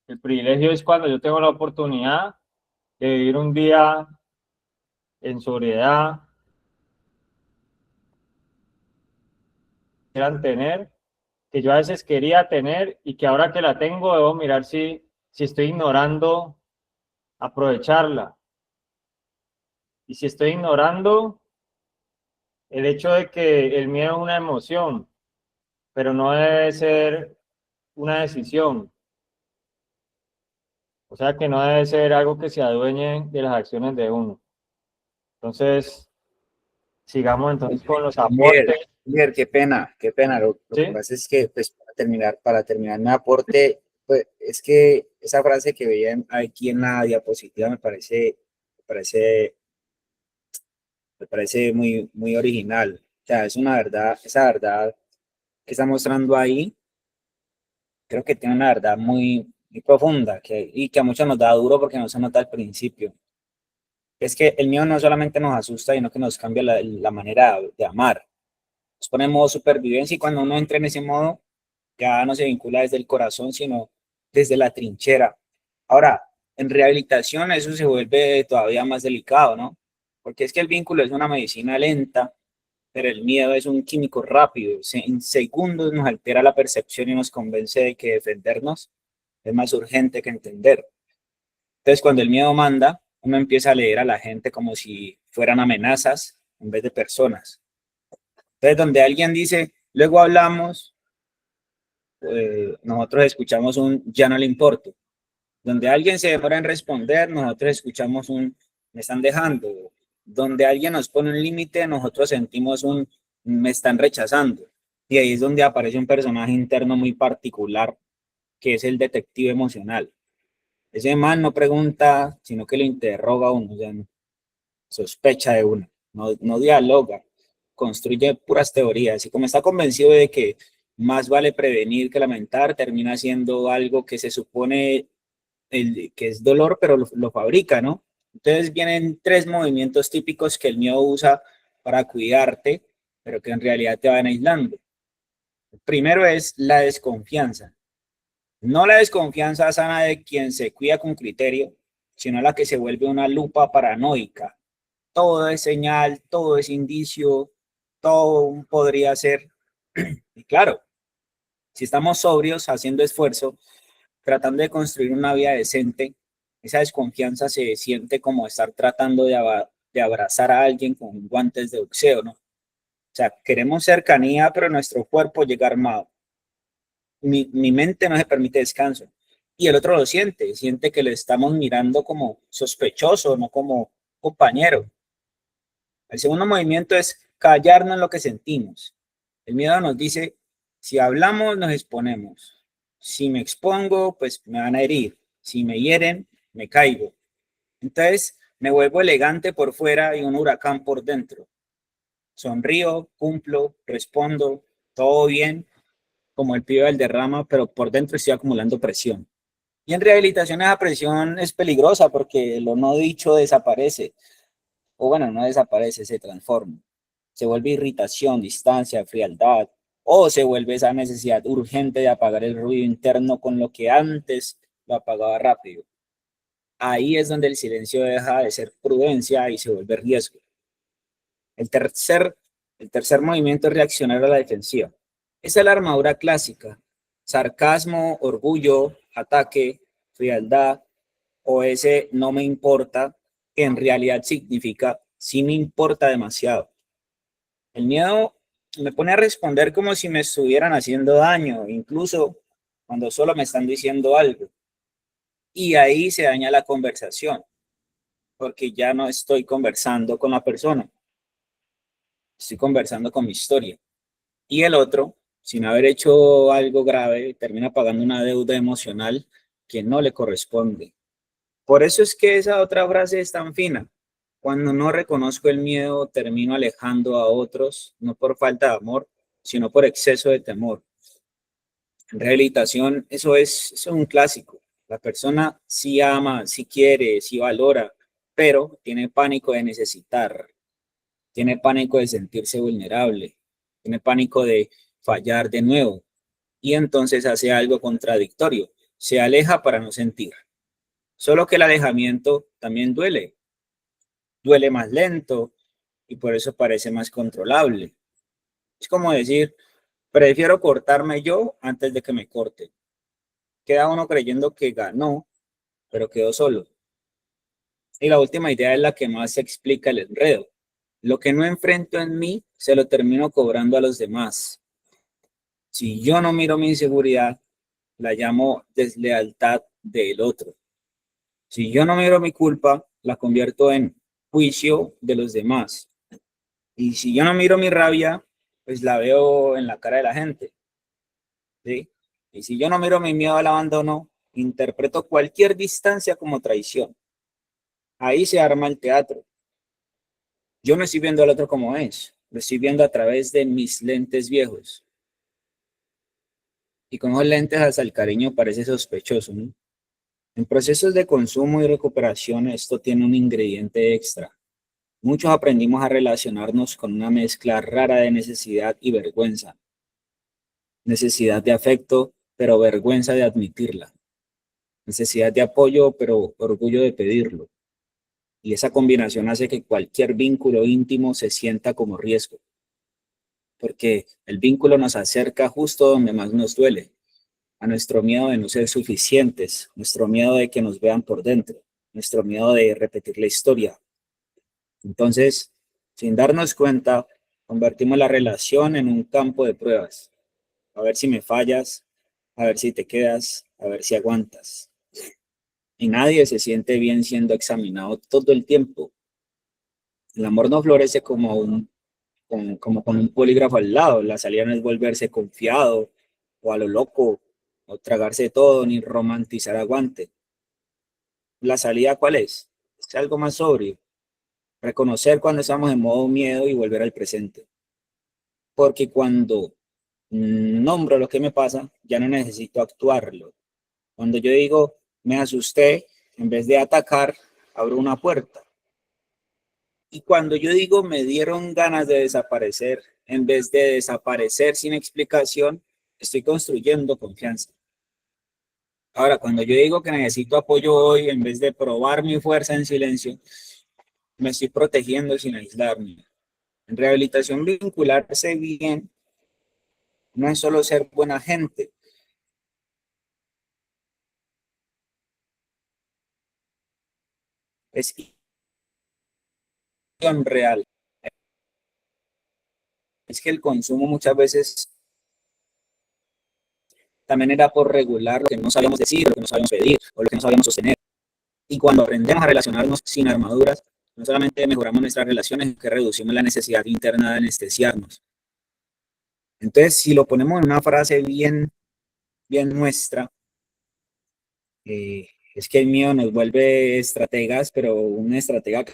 El privilegio es cuando yo tengo la oportunidad de vivir un día en sobriedad, quieran tener, que yo a veces quería tener y que ahora que la tengo debo mirar si estoy ignorando aprovecharla. Y si estoy ignorando el hecho de que el miedo es una emoción, pero no debe ser una decisión. O sea que no debe ser algo que se adueñe de las acciones de uno. Entonces, sigamos entonces con los Mier, aportes. Mier, qué pena, qué pena. Lo que ¿Sí? pasa es que, pues, para terminar mi aporte, pues, es que esa frase que veía aquí en la diapositiva me parece muy, muy original. O sea, es una verdad, esa verdad que está mostrando ahí, creo que tiene una verdad muy, muy profunda y que a muchos nos da duro porque no se nota al principio. Es que el miedo no solamente nos asusta, sino que nos cambia la manera de amar. Nos pone en modo supervivencia y cuando uno entra en ese modo, ya no se vincula desde el corazón, sino desde la trinchera. Ahora, en rehabilitación eso se vuelve todavía más delicado, ¿no? Porque es que el vínculo es una medicina lenta, pero el miedo es un químico rápido. En segundos nos altera la percepción y nos convence de que defendernos es más urgente que entender. Entonces, cuando el miedo manda, uno empieza a leer a la gente como si fueran amenazas en vez de personas. Entonces, donde alguien dice, luego hablamos, nosotros escuchamos un ya no le importo. Donde alguien se demora en responder, nosotros escuchamos un me están dejando. Donde alguien nos pone un límite, nosotros sentimos un me están rechazando. Y ahí es donde aparece un personaje interno muy particular, que es el detective emocional. Ese man no pregunta, sino que lo interroga a uno, o sea, sospecha de uno, no dialoga, construye puras teorías. Y como está convencido de que más vale prevenir que lamentar, termina haciendo algo que se supone que es dolor, pero lo fabrica, ¿no? Entonces vienen tres movimientos típicos que el miedo usa para cuidarte, pero que en realidad te van aislando. El primero es la desconfianza. No la desconfianza sana de quien se cuida con criterio, sino la que se vuelve una lupa paranoica. Todo es señal, todo es indicio, todo podría ser. Y claro, si estamos sobrios, haciendo esfuerzo, tratando de construir una vida decente, esa desconfianza se siente como estar tratando de abrazar a alguien con guantes de boxeo, ¿no? O sea, queremos cercanía, pero nuestro cuerpo llega armado. Mi mente no se permite descanso. Y el otro lo siente que le estamos mirando como sospechoso, no como compañero. El segundo movimiento es callarnos en lo que sentimos. El miedo nos dice, si hablamos, nos exponemos. Si me expongo, pues me van a herir. Si me hieren, me caigo. Entonces me vuelvo elegante por fuera y un huracán por dentro. Sonrío, cumplo, respondo, todo bien, como el pibe del derrama, pero por dentro estoy acumulando presión. Y en rehabilitación esa presión es peligrosa porque lo no dicho desaparece. O bueno, no desaparece, se transforma. Se vuelve irritación, distancia, frialdad, o se vuelve esa necesidad urgente de apagar el ruido interno con lo que antes lo apagaba rápido. Ahí es donde el silencio deja de ser prudencia y se vuelve riesgo. El tercer, el tercer movimiento es reaccionar a la defensiva. Esa es la armadura clásica. Sarcasmo, orgullo, ataque, frialdad, o ese no me importa, que en realidad significa sí me importa demasiado. El miedo me pone a responder como si me estuvieran haciendo daño, incluso cuando solo me están diciendo algo. Y ahí se daña la conversación, porque ya no estoy conversando con la persona, estoy conversando con mi historia. Y el otro, sin haber hecho algo grave, termina pagando una deuda emocional que no le corresponde. Por eso es que esa otra frase es tan fina. Cuando no reconozco el miedo, termino alejando a otros, no por falta de amor, sino por exceso de temor. En rehabilitación, eso es un clásico. La persona sí ama, sí quiere, sí valora, pero tiene pánico de necesitar, tiene pánico de sentirse vulnerable, tiene pánico de fallar de nuevo y entonces hace algo contradictorio. Se aleja para no sentir. Solo que el alejamiento también duele más lento y por eso parece más controlable. Es como decir, prefiero cortarme yo antes de que me corte. Queda uno creyendo que ganó, pero quedó solo. Y la última idea es la que más explica el enredo. Lo que no enfrento en mí, se lo termino cobrando a los demás. Si yo no miro mi inseguridad, la llamo deslealtad del otro. Si yo no miro mi culpa, la convierto en juicio de los demás. Y si yo no miro mi rabia, pues la veo en la cara de la gente, ¿sí? Y si yo no miro mi miedo al abandono, interpreto cualquier distancia como traición. Ahí se arma el teatro. Yo no estoy viendo al otro como es, lo estoy viendo a través de mis lentes viejos. Y con esos lentes hasta el cariño parece sospechoso, ¿no? En procesos de consumo y recuperación esto tiene un ingrediente extra. Muchos aprendimos a relacionarnos con una mezcla rara de necesidad y vergüenza. Necesidad de afecto, pero vergüenza de admitirla. Necesidad de apoyo, pero orgullo de pedirlo. Y esa combinación hace que cualquier vínculo íntimo se sienta como riesgo, porque el vínculo nos acerca justo donde más nos duele, a nuestro miedo de no ser suficientes, nuestro miedo de que nos vean por dentro, nuestro miedo de repetir la historia. Entonces, sin darnos cuenta, convertimos la relación en un campo de pruebas. A ver si me fallas, a ver si te quedas, a ver si aguantas. y nadie se siente bien siendo examinado todo el tiempo. El amor no florece como con un polígrafo al lado. La salida no es volverse confiado o a lo loco, o tragarse todo, ni romantizar aguante. ¿La salida cuál es? Es algo más sobrio. Reconocer cuando estamos en modo miedo y volver al presente. Porque cuando nombro lo que me pasa, ya no necesito actuarlo. Cuando yo digo, me asusté, en vez de atacar, abro una puerta. Y cuando yo digo, me dieron ganas de desaparecer, en vez de desaparecer sin explicación, estoy construyendo confianza. Ahora, cuando yo digo que necesito apoyo hoy, en vez de probar mi fuerza en silencio, me estoy protegiendo sin aislarme. En rehabilitación, vincularse bien no es solo ser buena gente, es acción real. Es que el consumo muchas veces también era por regular lo que no sabíamos decir, lo que no sabíamos pedir o lo que no sabíamos sostener. Y cuando aprendemos a relacionarnos sin armaduras, no solamente mejoramos nuestras relaciones, sino que reducimos la necesidad interna de anestesiarnos. Entonces, si lo ponemos en una frase bien nuestra, es que el miedo nos vuelve estrategas, pero una estratega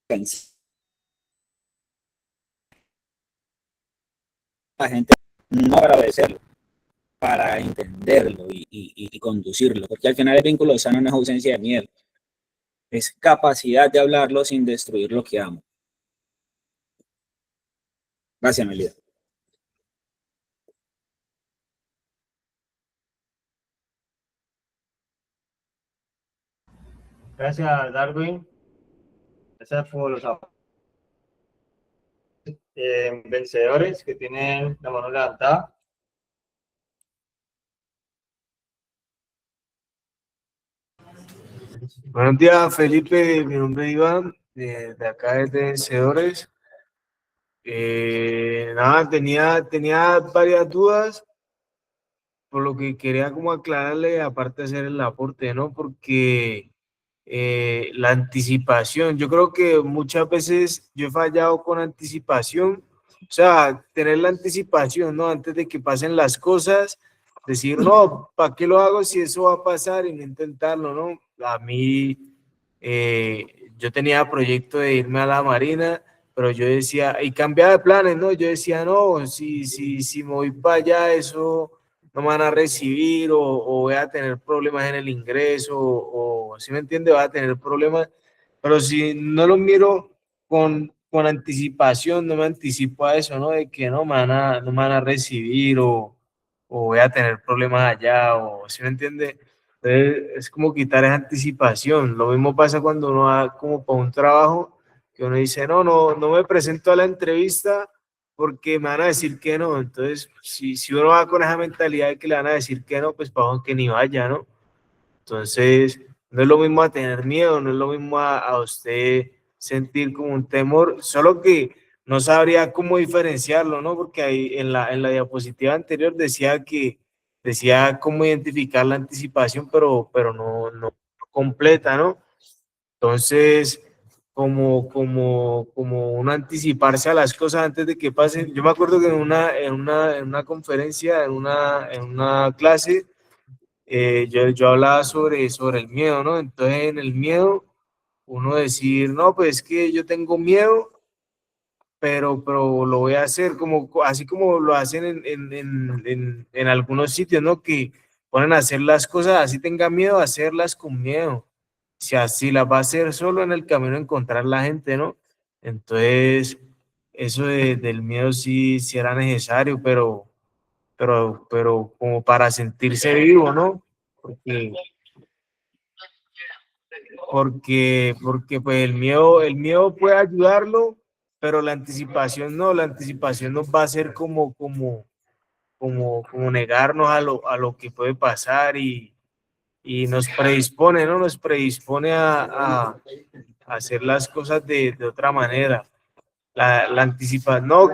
cansada. La gente no para obedecerlo, para entenderlo y conducirlo, porque al final el vínculo sano no es ausencia de miedo, es capacidad de hablarlo sin destruir lo que amo. Gracias, Melida. Gracias, Darwin. Gracias por los vencedores que tienen la mano levantada. Buenos días, Felipe. Mi nombre es Iván, de acá es de Vencedores. Nada, tenía varias dudas, por lo que quería como aclararle, aparte de hacer el aporte, ¿no? Porque la anticipación, yo creo que muchas veces yo he fallado con anticipación, o sea, tener la anticipación, ¿no? Antes de que pasen las cosas, decir, no, ¿para qué lo hago si eso va a pasar y no intentarlo, ¿no? A mí, yo tenía proyecto de irme a la Marina, pero yo decía, y cambiaba de planes, ¿no? Yo decía, no, si me voy para allá, eso no me van a recibir o voy a tener problemas en el ingreso o si me entiende, va a tener problemas, pero si no lo miro con anticipación, no me anticipo a eso, ¿no? De que no me van a recibir o voy a tener problemas allá o si me entiende. Entonces, es como quitar esa anticipación. Lo mismo pasa cuando uno va como para un trabajo, que uno dice, no me presento a la entrevista porque me van a decir que no. Entonces, si uno va con esa mentalidad de que le van a decir que no, pues para que ni vaya, ¿no? Entonces, no es lo mismo a tener miedo, no es lo mismo a usted sentir como un temor, solo que no sabría cómo diferenciarlo, ¿no? Porque ahí en la diapositiva anterior decía cómo identificar la anticipación, pero no completa, ¿no? Entonces, como uno anticiparse a las cosas antes de que pasen. Yo me acuerdo que en una conferencia, en una clase, yo hablaba sobre el miedo, ¿no? Entonces, en el miedo, uno decir, no, pues es que yo tengo miedo, pero lo voy a hacer como, así como lo hacen en algunos sitios, ¿no? Que ponen a hacer las cosas, así tenga miedo, a hacerlas con miedo. Si así las va a hacer solo en el camino a encontrar la gente, ¿no? Entonces, eso del miedo sí era necesario, pero como para sentirse vivo, ¿no? Porque, porque pues el miedo puede ayudarlo, pero la anticipación nos va a hacer como negarnos a lo que puede pasar y nos predispone, ¿no? Nos predispone a hacer las cosas de otra manera. La anticipación, no,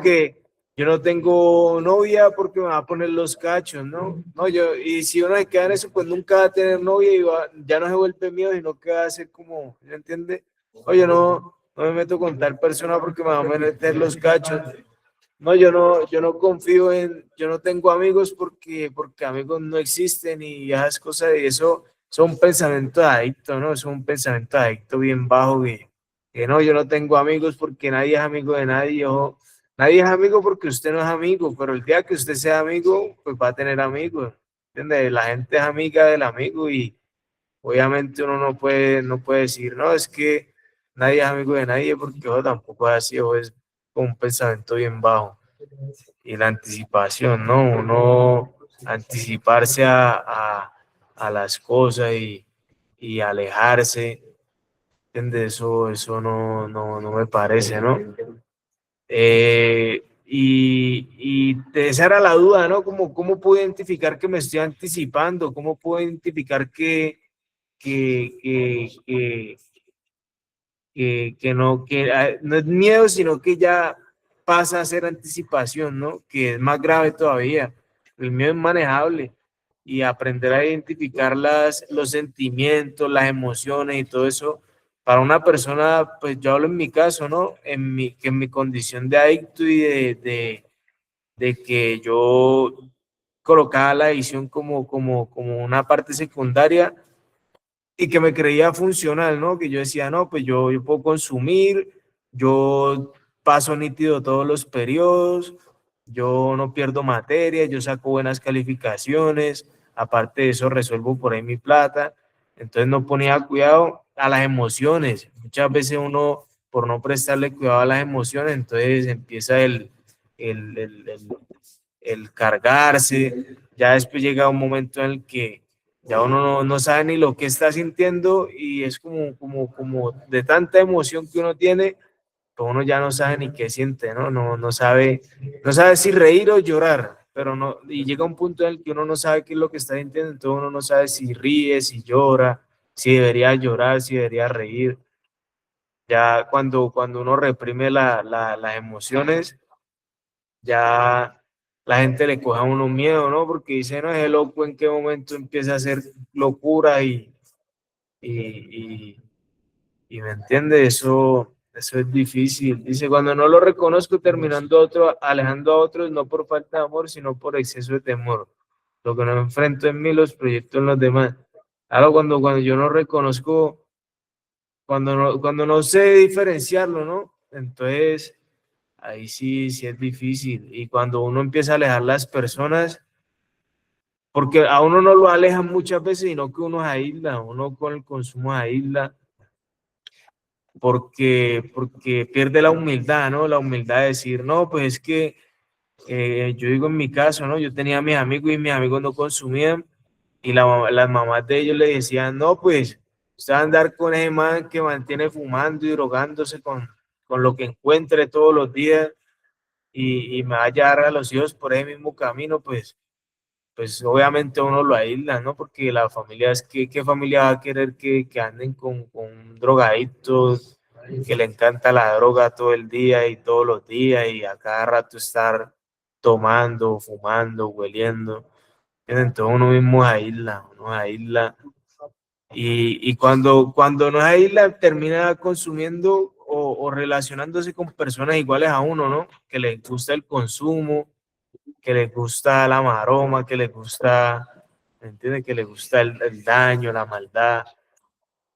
yo no tengo novia porque me va a poner los cachos, ¿no? No, y si uno se queda en eso, pues nunca va a tener novia y ya no se vuelve mío, sino que va a ser como, ¿me entiende? Oye, no me meto con tal persona porque me va a meter los cachos. No, yo no confío yo no tengo amigos porque amigos no existen y esas cosas, y eso son pensamientos adictos, ¿no? Es un pensamiento adicto bien bajo que no, yo no tengo amigos porque nadie es amigo de nadie, o nadie es amigo porque usted no es amigo, pero el día que usted sea amigo, pues va a tener amigos, ¿entiende? La gente es amiga del amigo y obviamente uno no puede decir, no, es que nadie es amigo de nadie porque ojo, tampoco es así, o es un pensamiento bien bajo. Y la anticipación, ¿no? Uno anticiparse a las cosas y alejarse, ¿entiendes? Eso no me parece, ¿no? Esa era la duda, ¿no? ¿Cómo puedo identificar que me estoy anticipando? ¿Cómo puedo identificar que, que, que, que no es miedo, sino que ya pasa a ser anticipación, ¿no? Que es más grave todavía. El miedo es manejable y aprender a identificar los sentimientos, las emociones y todo eso. Para una persona, pues yo hablo en mi caso, ¿no? Que en mi condición de adicto y de que yo colocaba la adicción como una parte secundaria, y que me creía funcional, ¿no? Que yo decía, no, pues yo puedo consumir, yo paso nítido todos los periodos, yo no pierdo materia, yo saco buenas calificaciones, aparte de eso resuelvo por ahí mi plata, entonces no ponía cuidado a las emociones. Muchas veces uno, por no prestarle cuidado a las emociones, entonces empieza el, el, el, el cargarse, ya después llega un momento en el que ya uno no sabe ni lo que está sintiendo y es como de tanta emoción que uno tiene, pues uno ya no sabe ni qué siente, ¿no? No sabe si reír o llorar, pero no, y llega un punto en el que uno no sabe qué es lo que está sintiendo, entonces uno no sabe si ríe, si llora, si debería llorar, si debería reír. Ya cuando uno reprime las emociones, ya la gente le coge a uno miedo, ¿no? Porque dice, no, es loco, en qué momento empieza a hacer locura y, y me entiende, eso es difícil. Dice, cuando no lo reconozco, terminando otro, alejando a otros, no por falta de amor, sino por exceso de temor. Lo que no enfrento en mí, los proyectos en los demás. Ahora, cuando yo no reconozco, cuando no sé diferenciarlo, ¿no? Entonces, ahí sí es difícil. Y cuando uno empieza a alejar las personas, porque a uno no lo alejan muchas veces, sino que uno se aísla, uno con el consumo se aísla, porque pierde la humildad, ¿no? La humildad de decir, no, pues es que yo digo en mi caso, ¿no? Yo tenía a mis amigos y mis amigos no consumían y las mamás de ellos le decían, no, pues usted va a andar con ese man que mantiene fumando y drogándose con lo que encuentre todos los días y me va a llevar a los hijos por ese mismo camino, pues obviamente uno lo aísla, ¿no? Porque la familia ¿qué familia va a querer que anden con drogadictos, que le encanta la droga todo el día y todos los días y a cada rato estar tomando, fumando, hueliendo? Entonces uno aísla. Y cuando no aísla, termina consumiendo o relacionándose con personas iguales a uno, ¿no? Que les gusta el consumo, que les gusta la maroma, que les gusta, ¿me entiendes? Que les gusta el daño, la maldad.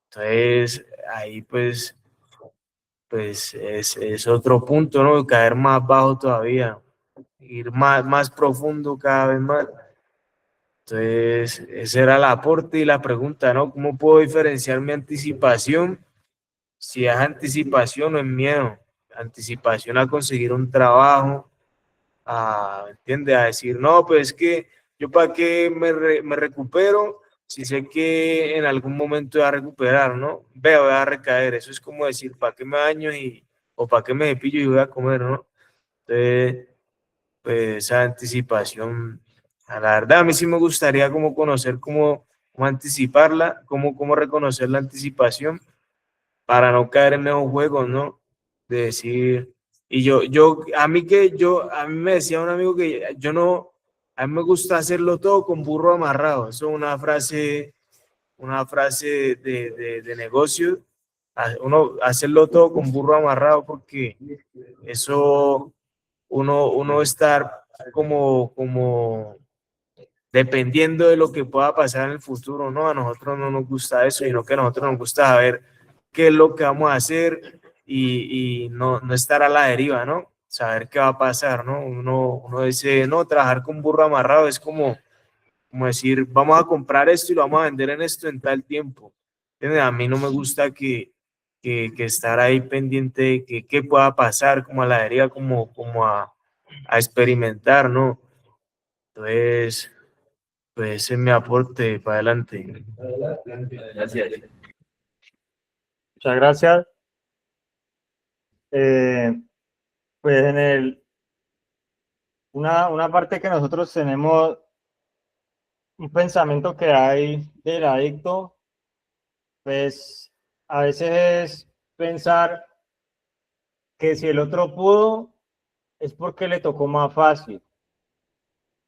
Entonces, ahí pues es otro punto, ¿no? Caer más bajo todavía, ir más profundo cada vez más. Entonces, ese era el aporte y la pregunta, ¿no? ¿Cómo puedo diferenciar mi anticipación? Si es anticipación o es miedo. Anticipación a conseguir un trabajo, ¿entiendes? A decir, no, pues es que yo para qué me recupero si sé que en algún momento voy a recuperar, ¿no? Veo, voy a recaer. Eso es como decir, ¿para qué me baño o para qué me cepillo y voy a comer, ¿no? Entonces, pues esa anticipación, a la verdad, a mí sí me gustaría como conocer cómo anticiparla, cómo reconocer la anticipación para no caer en esos juegos, ¿no? De decir, Y a mí me decía un amigo que a mí me gusta hacerlo todo con burro amarrado. Eso es una frase de negocio. Uno hacerlo todo con burro amarrado porque eso uno estar como dependiendo de lo que pueda pasar en el futuro, ¿no? A nosotros no nos gusta eso, sino que a nosotros nos gusta saber qué es lo que vamos a hacer y no estar a la deriva, ¿no? Saber qué va a pasar, ¿no? Uno dice, no, trabajar con burro amarrado es como decir, vamos a comprar esto y lo vamos a vender en esto en tal tiempo. ¿Entiendes? A mí no me gusta que estar ahí pendiente de que qué pueda pasar, como a la deriva, como a experimentar, ¿no? Entonces, pues ese es mi aporte para adelante. Gracias. Muchas gracias. Pues una parte que nosotros tenemos, un pensamiento que hay del adicto, pues a veces es pensar que si el otro pudo, es porque le tocó más fácil.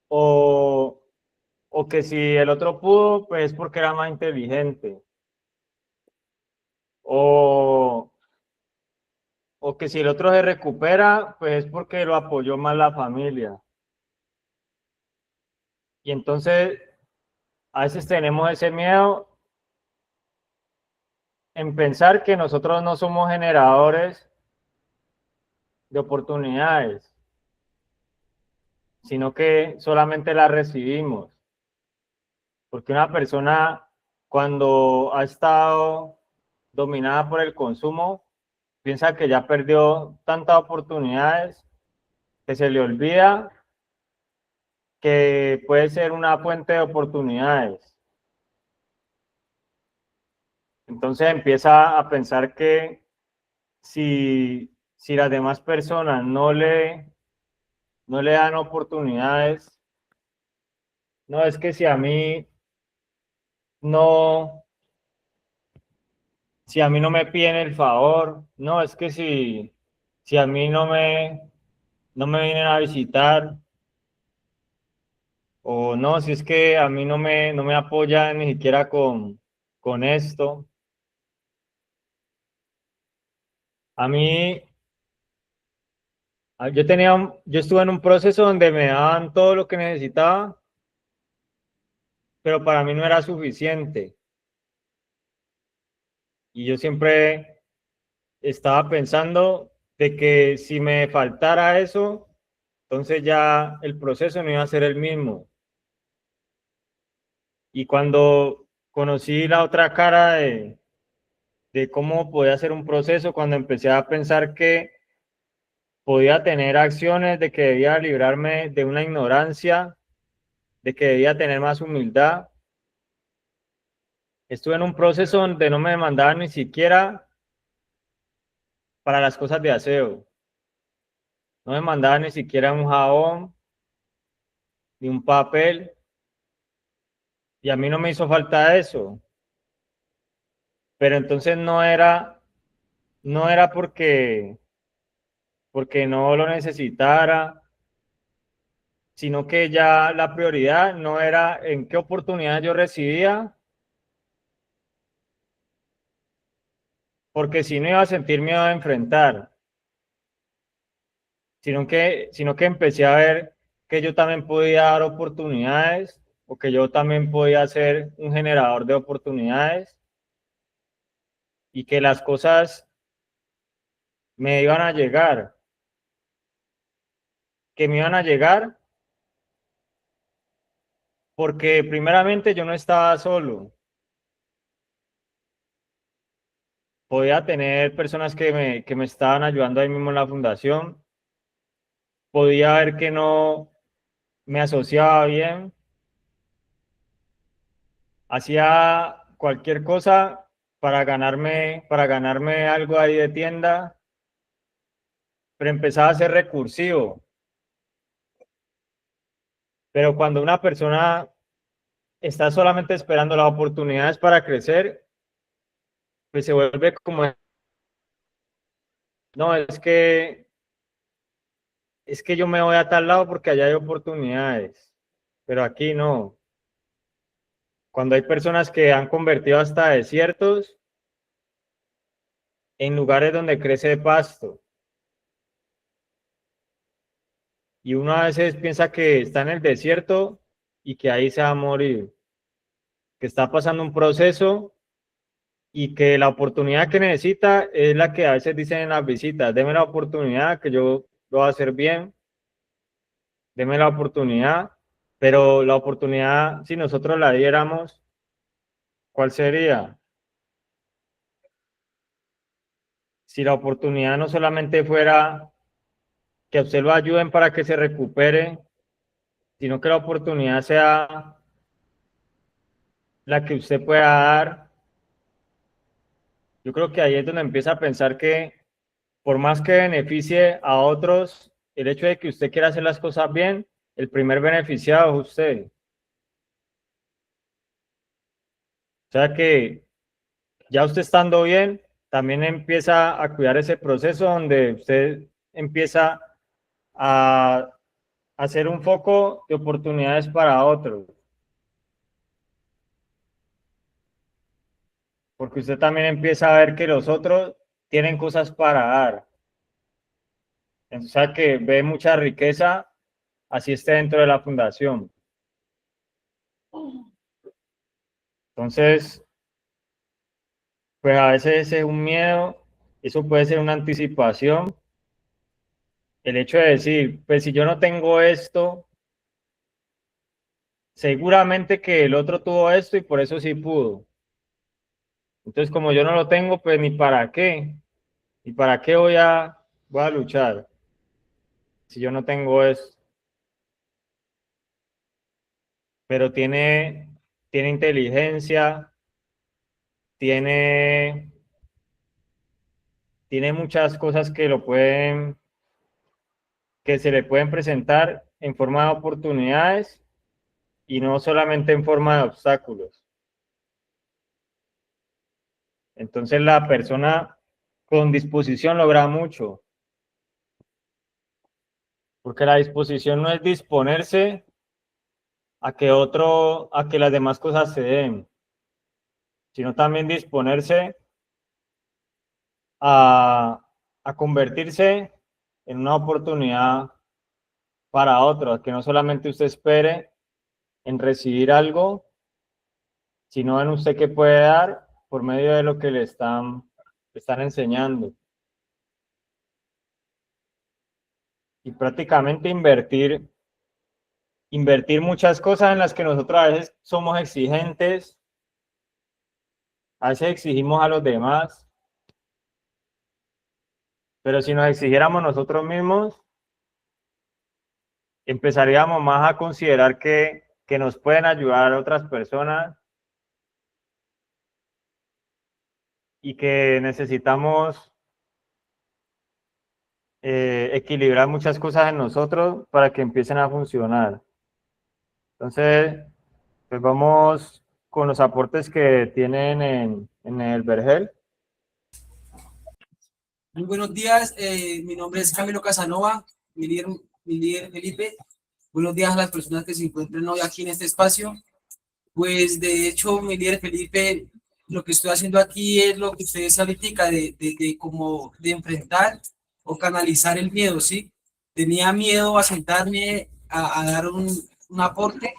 O que si el otro pudo, pues es porque era más inteligente. O que si el otro se recupera, pues es porque lo apoyó más la familia. Y entonces, a veces tenemos ese miedo en pensar que nosotros no somos generadores de oportunidades, sino que solamente las recibimos. Porque una persona, cuando ha estado dominada por el consumo, piensa que ya perdió tantas oportunidades que se le olvida que puede ser una fuente de oportunidades. Entonces empieza a pensar que si las demás personas no le dan oportunidades, no es que si a mí no, si a mí no me piden el favor, no, es que si a mí no me vienen a visitar, o no, si es que a mí no me apoyan ni siquiera con esto. A mí, yo estuve en un proceso donde me daban todo lo que necesitaba, pero para mí no era suficiente. Y yo siempre estaba pensando de que si me faltara eso, entonces ya el proceso no iba a ser el mismo. Y cuando conocí la otra cara de cómo podía ser un proceso, cuando empecé a pensar que podía tener acciones, de que debía librarme de una ignorancia, de que debía tener más humildad, estuve en un proceso donde no me demandaban ni siquiera para las cosas de aseo. No me mandaban ni siquiera un jabón, ni un papel, y a mí no me hizo falta eso. Pero entonces no era porque no lo necesitara, sino que ya la prioridad no era en qué oportunidad yo recibía, porque si no iba a sentir miedo de enfrentar, sino que empecé a ver que yo también podía dar oportunidades o que yo también podía ser un generador de oportunidades y que las cosas me iban a llegar, que me iban a llegar porque primeramente yo no estaba solo. Podía tener personas que me estaban ayudando ahí mismo en la fundación. Podía ver que no me asociaba bien. Hacía cualquier cosa para ganarme algo ahí de tienda, pero empezaba a ser recursivo. Pero cuando una persona está solamente esperando las oportunidades para crecer, pues se vuelve como, no, es que es que yo me voy a tal lado porque allá hay oportunidades, pero aquí no. Cuando hay personas que han convertido hasta desiertos en lugares donde crece pasto. Y uno a veces piensa que está en el desierto y que ahí se va a morir, que está pasando un proceso y que la oportunidad que necesita es la que a veces dicen en las visitas: deme la oportunidad que yo lo voy a hacer bien, deme la oportunidad, pero la oportunidad, si nosotros la diéramos, ¿cuál sería? Si la oportunidad no solamente fuera que a usted lo ayuden para que se recupere, sino que la oportunidad sea la que usted pueda dar. Yo creo que ahí es donde empieza a pensar que por más que beneficie a otros, el hecho de que usted quiera hacer las cosas bien, el primer beneficiado es usted. O sea que ya usted estando bien, también empieza a cuidar ese proceso donde usted empieza a hacer un foco de oportunidades para otros. Porque usted también empieza a ver que los otros tienen cosas para dar. O sea que ve mucha riqueza, así esté dentro de la fundación. Entonces, pues a veces es un miedo, eso puede ser una anticipación. El hecho de decir, pues si yo no tengo esto, seguramente que el otro tuvo esto y por eso sí pudo. Entonces, como yo no lo tengo, pues ni para qué. ¿Y para qué voy a luchar si yo no tengo esto? Pero tiene inteligencia, tiene muchas cosas que se le pueden presentar en forma de oportunidades y no solamente en forma de obstáculos. Entonces la persona con disposición logra mucho, porque la disposición no es disponerse a que las demás cosas se den, sino también disponerse a, a convertirse en una oportunidad para otros, que no solamente usted espere en recibir algo, sino en usted que puede dar por medio de lo que le están enseñando. Y prácticamente invertir muchas cosas en las que nosotros a veces somos exigentes, a veces exigimos a los demás, pero si nos exigiéramos nosotros mismos, empezaríamos más a considerar que nos pueden ayudar a otras personas y que necesitamos equilibrar muchas cosas en nosotros para que empiecen a funcionar. Entonces, pues vamos con los aportes que tienen en el Vergel. Muy buenos días, mi nombre es Camilo Casanova, mi líder Felipe. Buenos días a las personas que se encuentran hoy aquí en este espacio. Pues de hecho, mi líder Felipe, lo que estoy haciendo aquí es lo que ustedes ahorita como de enfrentar o canalizar el miedo, ¿sí? Tenía miedo a sentarme a dar un aporte,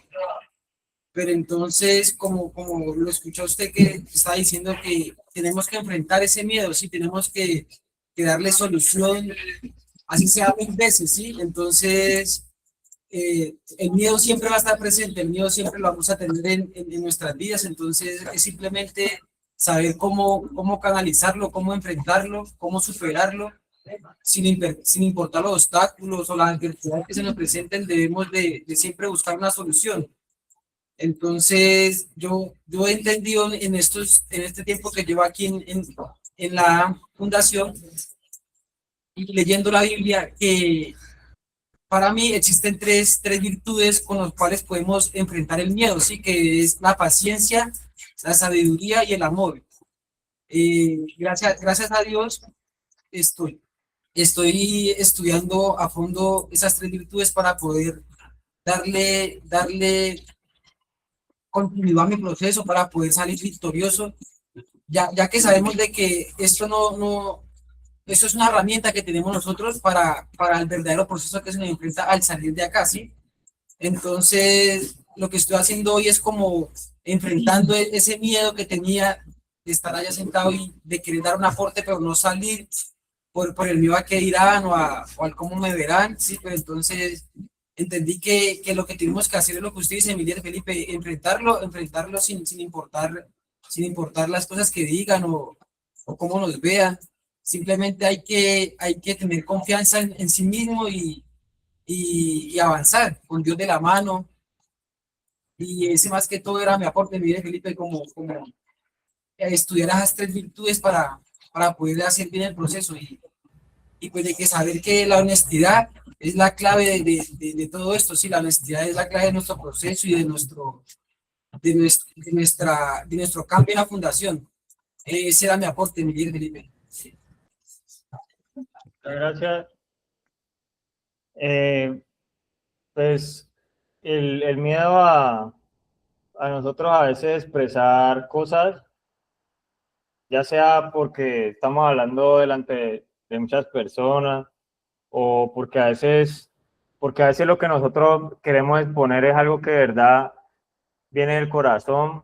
pero entonces, como lo escuchó usted que está diciendo que tenemos que enfrentar ese miedo, ¿sí? Tenemos que darle solución, así sea 1000 veces, ¿sí? Entonces, el miedo siempre va a estar presente, el miedo siempre lo vamos a tener en nuestras vidas, entonces es simplemente saber cómo canalizarlo, cómo enfrentarlo, cómo superarlo, sin importar los obstáculos o las adversidades que se nos presenten, debemos de siempre buscar una solución. Entonces, yo he entendido en este tiempo que llevo aquí en la fundación y leyendo la Biblia que para mí existen tres virtudes con las cuales podemos enfrentar el miedo, ¿sí? Que es la paciencia, la sabiduría y el amor. Gracias a Dios estoy. estoy estudiando a fondo esas tres virtudes para poder darle continuidad a mi proceso, para poder salir victorioso, ya que sabemos de que esto esto es una herramienta que tenemos nosotros para el verdadero proceso que se nos enfrenta al salir de acá, ¿sí? Entonces, lo que estoy haciendo hoy es como enfrentando ese miedo que tenía de estar allá sentado y de querer dar un aporte, pero no salir por el miedo a qué dirán o al cómo me verán, ¿sí? Pero entonces entendí que lo que tenemos que hacer es lo que usted dice, Miguel Felipe, enfrentarlo sin importar las cosas que digan o cómo nos vean. Simplemente hay que tener confianza en sí mismo y avanzar con Dios de la mano. Y ese más que todo era mi aporte, Miguel Felipe, como estudiar esas tres virtudes para poder hacer bien el proceso. Y pues de que saber que la honestidad es la clave de todo esto, sí, la honestidad es la clave de nuestro proceso y de nuestro cambio en la fundación. Ese era mi aporte, Miguel Felipe. Muchas gracias. Pues el miedo a nosotros a veces expresar cosas, ya sea porque estamos hablando delante de muchas personas o porque a veces lo que nosotros queremos exponer es algo que de verdad viene del corazón,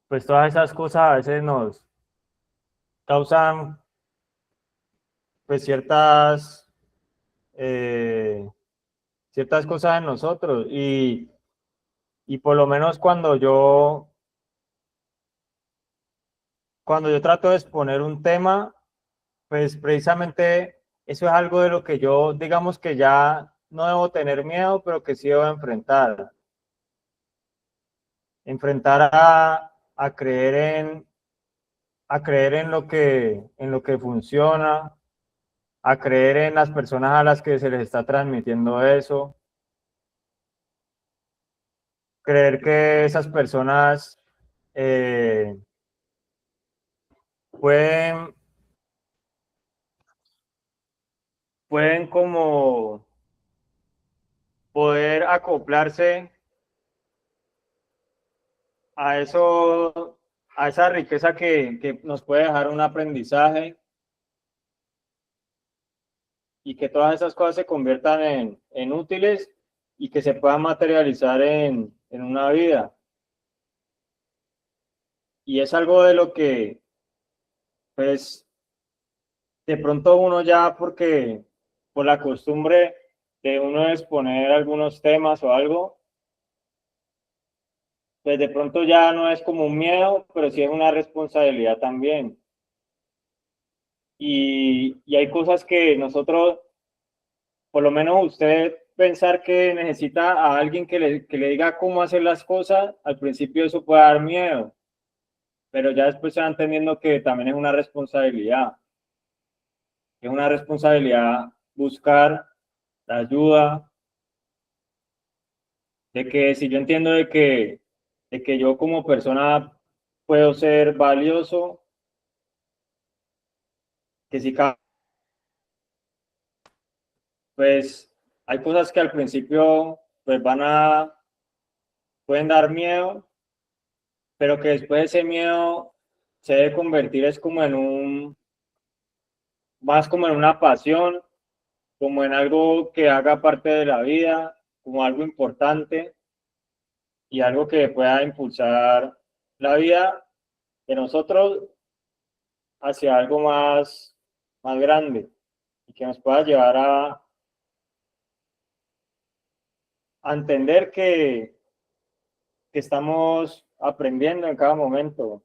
pues todas esas cosas a veces nos causan pues ciertas cosas en nosotros y por lo menos cuando yo trato de exponer un tema, pues precisamente eso es algo de lo que yo, digamos que ya no debo tener miedo, pero que sí debo enfrentar. Enfrentar a creer en lo que funciona, a creer en las personas a las que se les está transmitiendo eso, creer que esas personas eh, pueden, pueden como poder acoplarse a eso, a esa riqueza que nos puede dejar un aprendizaje y que todas esas cosas se conviertan en útiles y que se puedan materializar en una vida. Y es algo de lo que, pues, de pronto uno ya, porque por la costumbre de uno exponer algunos temas o algo, pues de pronto ya no es como un miedo, pero sí es una responsabilidad también. Y hay cosas que nosotros, por lo menos usted pensar que necesita a alguien que le diga cómo hacer las cosas, al principio eso puede dar miedo, pero ya después se va entendiendo que también es una responsabilidad. Es una responsabilidad buscar la ayuda, de que si yo entiendo de que yo como persona puedo ser valioso, que si pues hay cosas que al principio pues pueden dar miedo, pero que después ese miedo se debe convertir es como más como en una pasión, como en algo que haga parte de la vida, como algo importante y algo que pueda impulsar la vida de nosotros hacia algo más grande y que nos pueda llevar a entender que estamos aprendiendo en cada momento.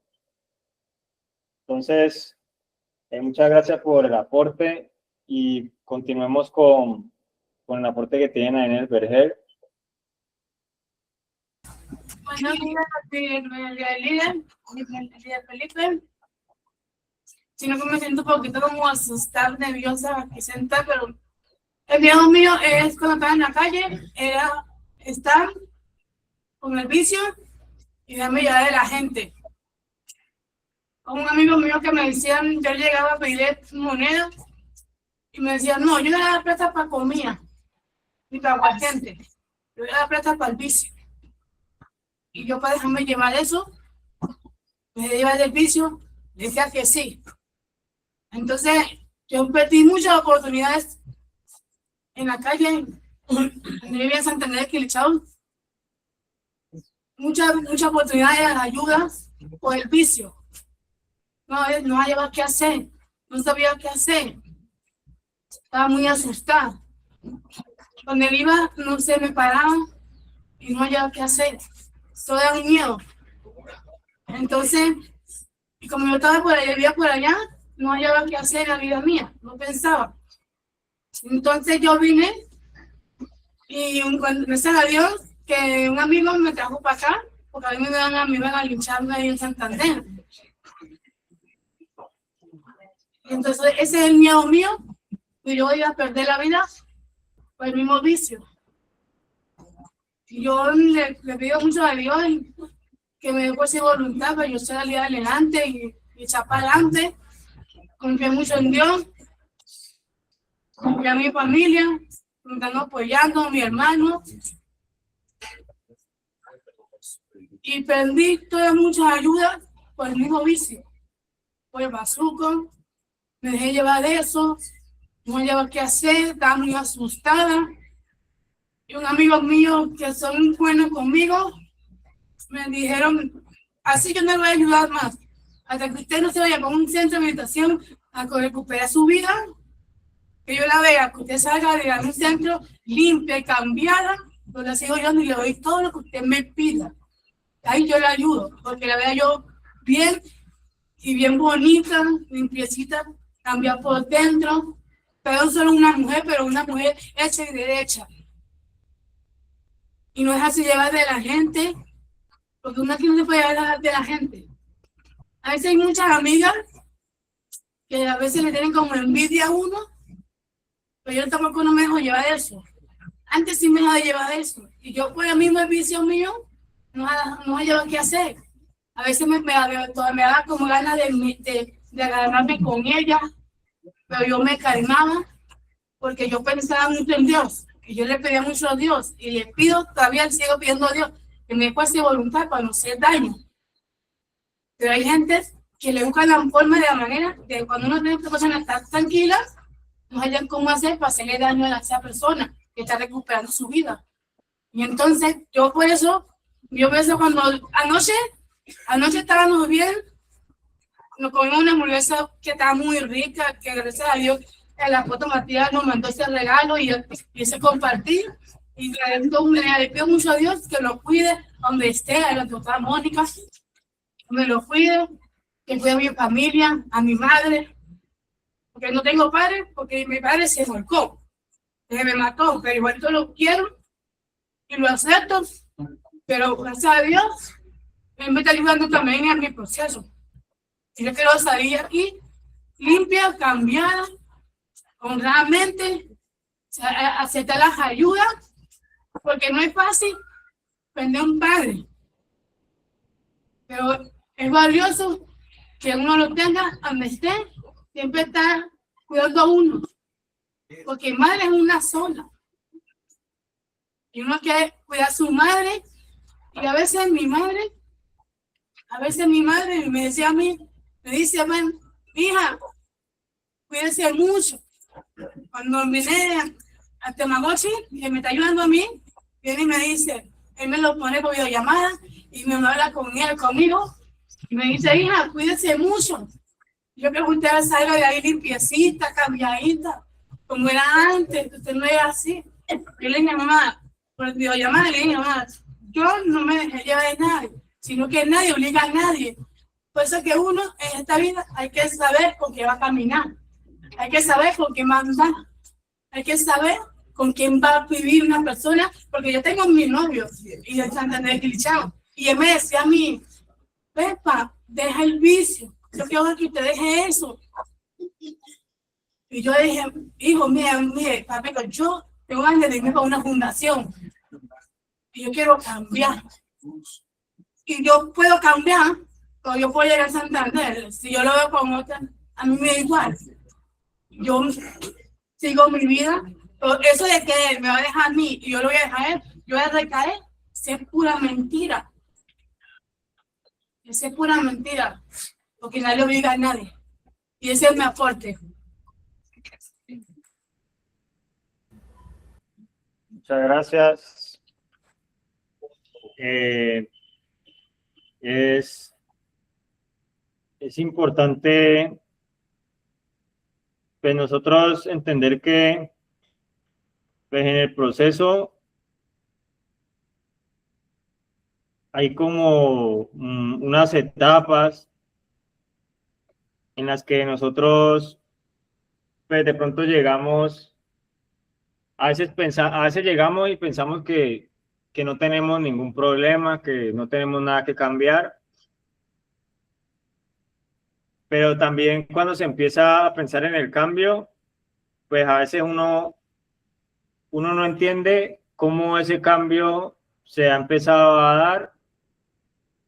Entonces, muchas gracias por el aporte y continuemos con el aporte que tienen ahí en el Vergel. Bueno, mira, el líder Felipe, sino que me siento un poquito como asustada, nerviosa aquí sentada, pero el miedo mío es cuando estaba en la calle, era estar con el vicio y darme ya de la gente. con un amigo mío que me decían, yo llegaba a pedirle moneda y me decían, no, yo le daba plata para comida y para aguardiente, yo le daba plata para el vicio. Y yo para dejarme llevar eso, me llevar del vicio, decía que sí. Entonces, yo perdí muchas oportunidades en la calle, donde vivía en Santander, Quilichao. Muchas oportunidades de ayuda por el vicio. No había qué hacer, no sabía qué hacer. Estaba muy asustada. Donde iba, no se me paraban y no había qué hacer. Todo era un miedo. Entonces, y como yo estaba por allá, vivía por allá, no había qué hacer en la vida mía, no pensaba. Entonces yo vine y gracias a Dios que un amigo me trajo para acá, porque a mí me iban a lincharme ahí en Santander. Entonces ese es el miedo mío, que yo iba a perder la vida por el mismo vicio. Y yo le pido mucho a Dios que me dé por su voluntad para yo salir adelante y echar para adelante. Confío mucho en Dios, confío en mi familia, me están apoyando, a mi hermano. Y perdí todas muchas ayudas por el mismo vicio, por el bazuco. Me dejé llevar de eso, no sabía qué hacer, estaba muy asustada. Y un amigo mío que son buenos conmigo, me dijeron, así yo no le voy a ayudar más. Hasta que usted no se vaya con un centro de meditación a recuperar su vida, que yo la vea, que usted salga de un centro limpia y cambiada, donde sigo yo y le doy todo lo que usted me pida. Ahí yo le ayudo, porque la vea yo bien y bien bonita, limpiecita, cambiar por dentro. Pero no solo una mujer, pero una mujer hecha y derecha. Y no dejarse llevar de la gente, porque uno aquí no se puede llevar de la gente. A veces hay muchas amigas que a veces le tienen como envidia a uno, pero yo tampoco no me dejo llevar de eso. Antes sí me dejaba llevar de eso. Y yo por el mismo vicio mío, no había qué hacer. A veces me daba como ganas de agarrarme con ella, pero yo me calmaba porque yo pensaba mucho en Dios. Y yo le pedía mucho a Dios y le pido, todavía sigo pidiendo a Dios que me dé fuerza y voluntad para no hacer daño. Pero hay gente que le busca la forma de la manera de cuando uno tiene que persona estar tranquila, no hayan cómo hacer para hacerle daño a esa persona que está recuperando su vida. Y entonces yo por eso cuando anoche estábamos bien, nos comimos una hamburguesa que estaba muy rica, que gracias a Dios en la foto Matías nos mandó ese regalo y ese compartir. Y le pido mucho a Dios que lo cuide donde esté, a la doctora Mónica, que me lo cuide, que cuide a mi familia, a mi madre, porque no tengo padre, porque mi padre se volcó, que me mató, pero igual yo lo quiero y lo acepto, pero gracias a Dios me está ayudando también en mi proceso. Y yo quiero salir aquí limpia, cambiada, honradamente, aceptar las ayudas, porque no es fácil perder un padre, pero es valioso que uno lo tenga donde esté, siempre está cuidando a uno, porque madre es una sola, y uno quiere cuidar a su madre, y a veces mi madre me decía a mí, me dice, hija, cuídese mucho. Cuando vine a Tamagotchi, que me está ayudando a mí, viene y me dice, él me lo pone por videollamada y me habla conmigo y me dice, hija, cuídese mucho. Yo pregunté a salga de ahí limpiecita, cambiadita, como era antes, usted no era así. Yo le dije, mamá, por videollamada, le dije, mamá, yo no me dejé llevar de nadie, sino que nadie obliga a nadie. Por eso que uno en esta vida hay que saber con qué va a caminar. Hay que saber con quién va a andar. Hay que saber con quién va a vivir una persona. Porque yo tengo mi novio y de Santander Quilichao. Y él me decía a mí, Pepa, deja el vicio. Yo quiero que usted deje eso. Y yo dije, hijo, mire, papi, yo tengo ganas de irme para una fundación. Y yo quiero cambiar. Y yo puedo cambiar pero yo puedo llegar a Santander. Si yo lo veo con otra, a mí me da igual. Yo sigo mi vida. Pero eso de que él me va a dejar a mí y yo lo voy a dejar a él, yo voy a recaer, eso es pura mentira. Eso es pura mentira. Porque nadie obliga a nadie. Y ese es mi aporte. Muchas gracias. Es importante, pues, nosotros entender que, pues, en el proceso hay como unas etapas en las que nosotros, pues, de pronto llegamos, a veces llegamos y pensamos que no tenemos ningún problema, que no tenemos nada que cambiar. Pero también cuando se empieza a pensar en el cambio, pues a veces uno no entiende cómo ese cambio se ha empezado a dar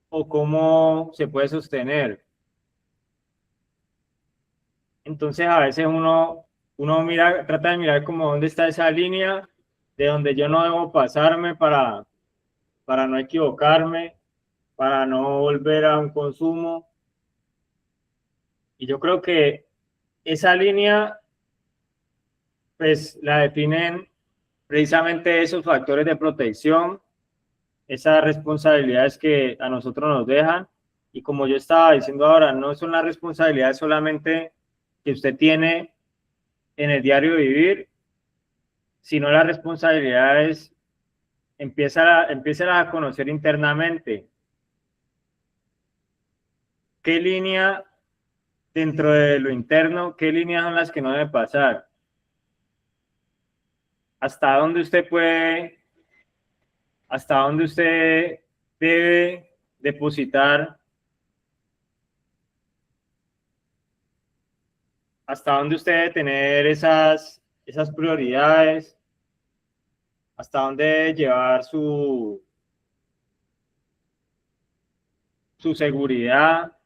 o cómo se puede sostener. Entonces a veces uno mira, trata de mirar como dónde está esa línea de donde yo no debo pasarme para no equivocarme, para no volver a un consumo. Y yo creo que esa línea, pues, la definen precisamente esos factores de protección, esas responsabilidades que a nosotros nos dejan. Y como yo estaba diciendo ahora, no son las responsabilidades solamente que usted tiene en el diario vivir, sino las responsabilidades empieza a conocer internamente. ¿Qué línea dentro de lo interno, qué líneas son las que no debe pasar? ¿Hasta dónde usted debe depositar? ¿Hasta dónde usted debe tener esas prioridades? ¿Hasta dónde debe llevar su seguridad?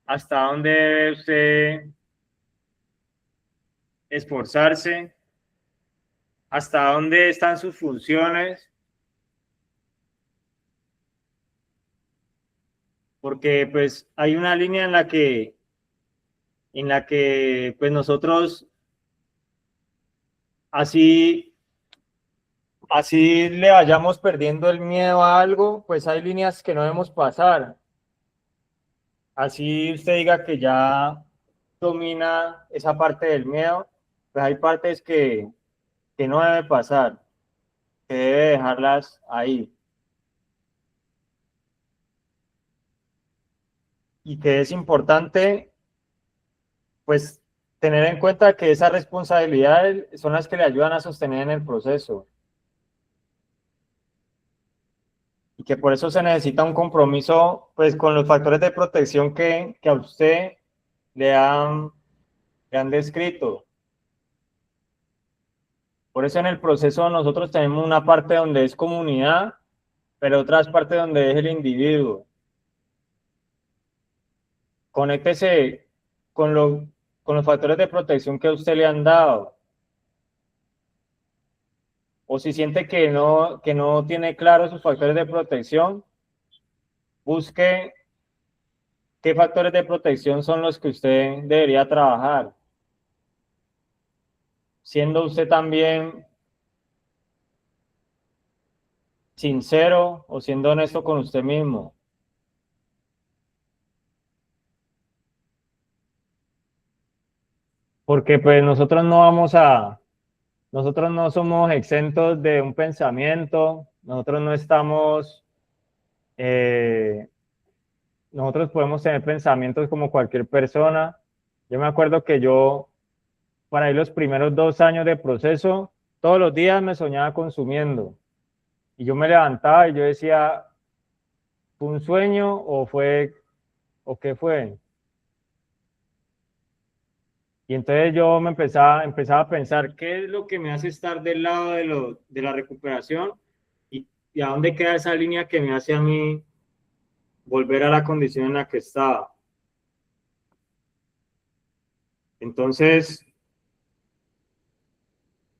¿Hasta dónde debe usted esforzarse? ¿Hasta dónde están sus funciones? Porque pues hay una línea en la que pues nosotros así le vayamos perdiendo el miedo a algo, pues hay líneas que no debemos pasar. Así usted diga que ya domina esa parte del miedo, pues hay partes que no debe pasar, que debe dejarlas ahí. Y que es importante, pues, tener en cuenta que esas responsabilidades son las que le ayudan a sostener en el proceso. Y que por eso se necesita un compromiso, pues, con los factores de protección que a usted le han descrito. Por eso en el proceso nosotros tenemos una parte donde es comunidad, pero otras partes donde es el individuo. Conéctese con los factores de protección que a usted le han dado. O si siente que no tiene claro sus factores de protección, busque qué factores de protección son los que usted debería trabajar. Siendo usted también sincero o siendo honesto con usted mismo. Porque pues nosotros no somos exentos de un pensamiento, nosotros no estamos, nosotros podemos tener pensamientos como cualquier persona. Yo me acuerdo que para ahí los primeros 2 años de proceso, todos los días me soñaba consumiendo. Y yo me levantaba y yo decía, ¿fue un sueño o qué fue? Y entonces yo empezaba a pensar, ¿qué es lo que me hace estar del lado de la recuperación? ¿Y a dónde queda esa línea que me hace a mí volver a la condición en la que estaba. Entonces,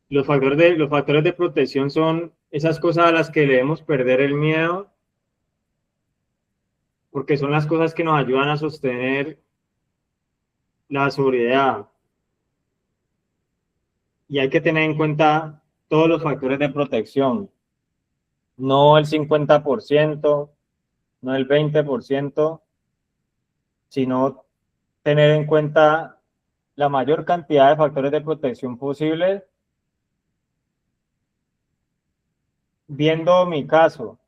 los factores de protección son esas cosas a las que debemos perder el miedo, porque son las cosas que nos ayudan a sostener la sobriedad. Y hay que tener en cuenta todos los factores de protección, no el 50%, no el 20%, sino tener en cuenta la mayor cantidad de factores de protección posible, viendo mi caso.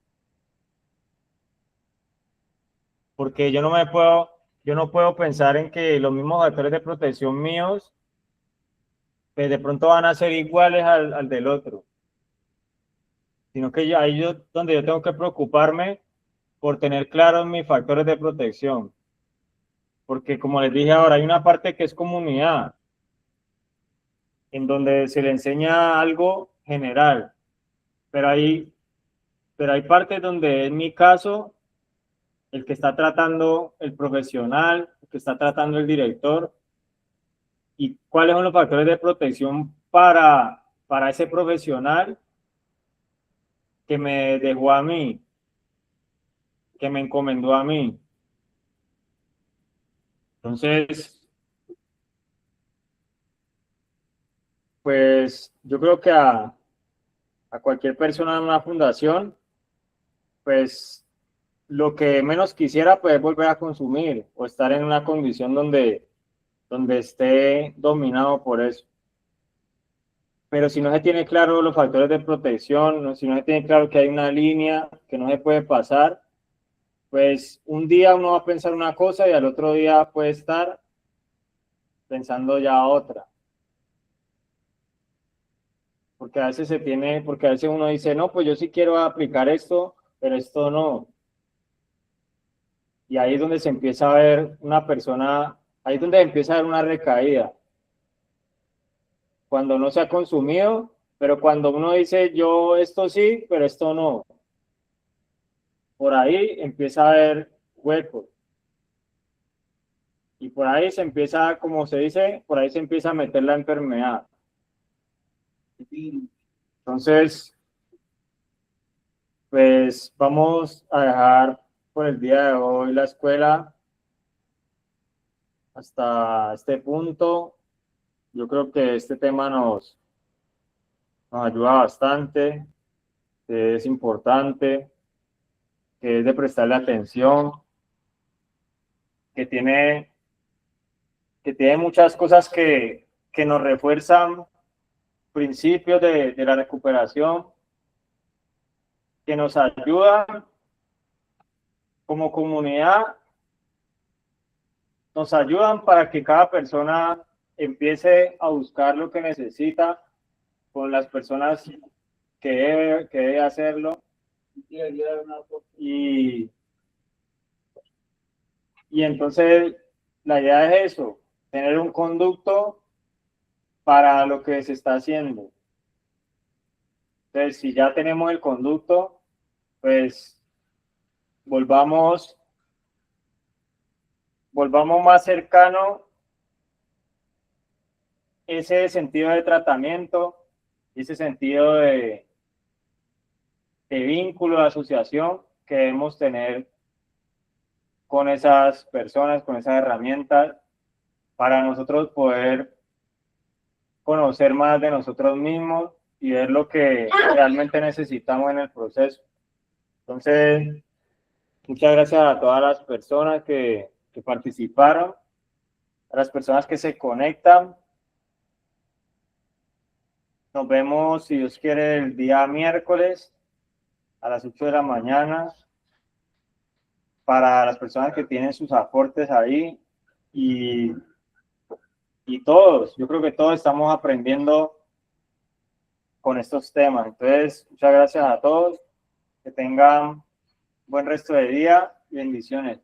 Porque yo no puedo pensar en que los mismos factores de protección míos, pues de pronto van a ser iguales al del otro. Sino que donde yo tengo que preocuparme por tener claros mis factores de protección. Porque como les dije ahora, hay una parte que es comunidad, en donde se le enseña algo general, pero hay partes donde en mi caso, el que está tratando el profesional, el que está tratando el director, y cuáles son los factores de protección para ese profesional que me dejó a mí, que me encomendó a mí. Entonces, pues yo creo que a cualquier persona en una fundación, pues lo que menos quisiera pues volver a consumir o estar en una condición donde esté dominado por eso. Pero si no se tiene claro los factores de protección, si no se tiene claro que hay una línea que no se puede pasar, pues un día uno va a pensar una cosa y al otro día puede estar pensando ya otra. Porque a veces uno dice, no, pues yo sí quiero aplicar esto, pero esto no. Y ahí es donde se empieza a ver una persona, ahí es donde empieza a haber una recaída. Cuando no se ha consumido, pero cuando uno dice, yo esto sí, pero esto no. Por ahí empieza a haber huecos. Y por ahí se empieza, como se dice, por ahí se empieza a meter la enfermedad. Entonces, pues vamos a dejar por el día de hoy la escuela hasta este punto. Yo creo que este tema nos ayuda bastante, que es importante, que es de prestarle atención, que tiene muchas cosas que nos refuerzan principios de la recuperación, que nos ayudan como comunidad, nos ayudan para que cada persona empiece a buscar lo que necesita con las personas que debe hacerlo. Y entonces la idea es eso, tener un conducto para lo que se está haciendo. Entonces, si ya tenemos el conducto, pues volvamos más cercano ese sentido de tratamiento, ese sentido de vínculo, de asociación que debemos tener con esas personas, con esas herramientas, para nosotros poder conocer más de nosotros mismos y ver lo que realmente necesitamos en el proceso. Entonces, muchas gracias a todas las personas que participaron, a las personas que se conectan. Nos vemos, si Dios quiere, el día miércoles a las 8 de la mañana. Para las personas que tienen sus aportes ahí y todos, yo creo que todos estamos aprendiendo con estos temas. Entonces, muchas gracias a todos, que tengan buen resto de día y bendiciones.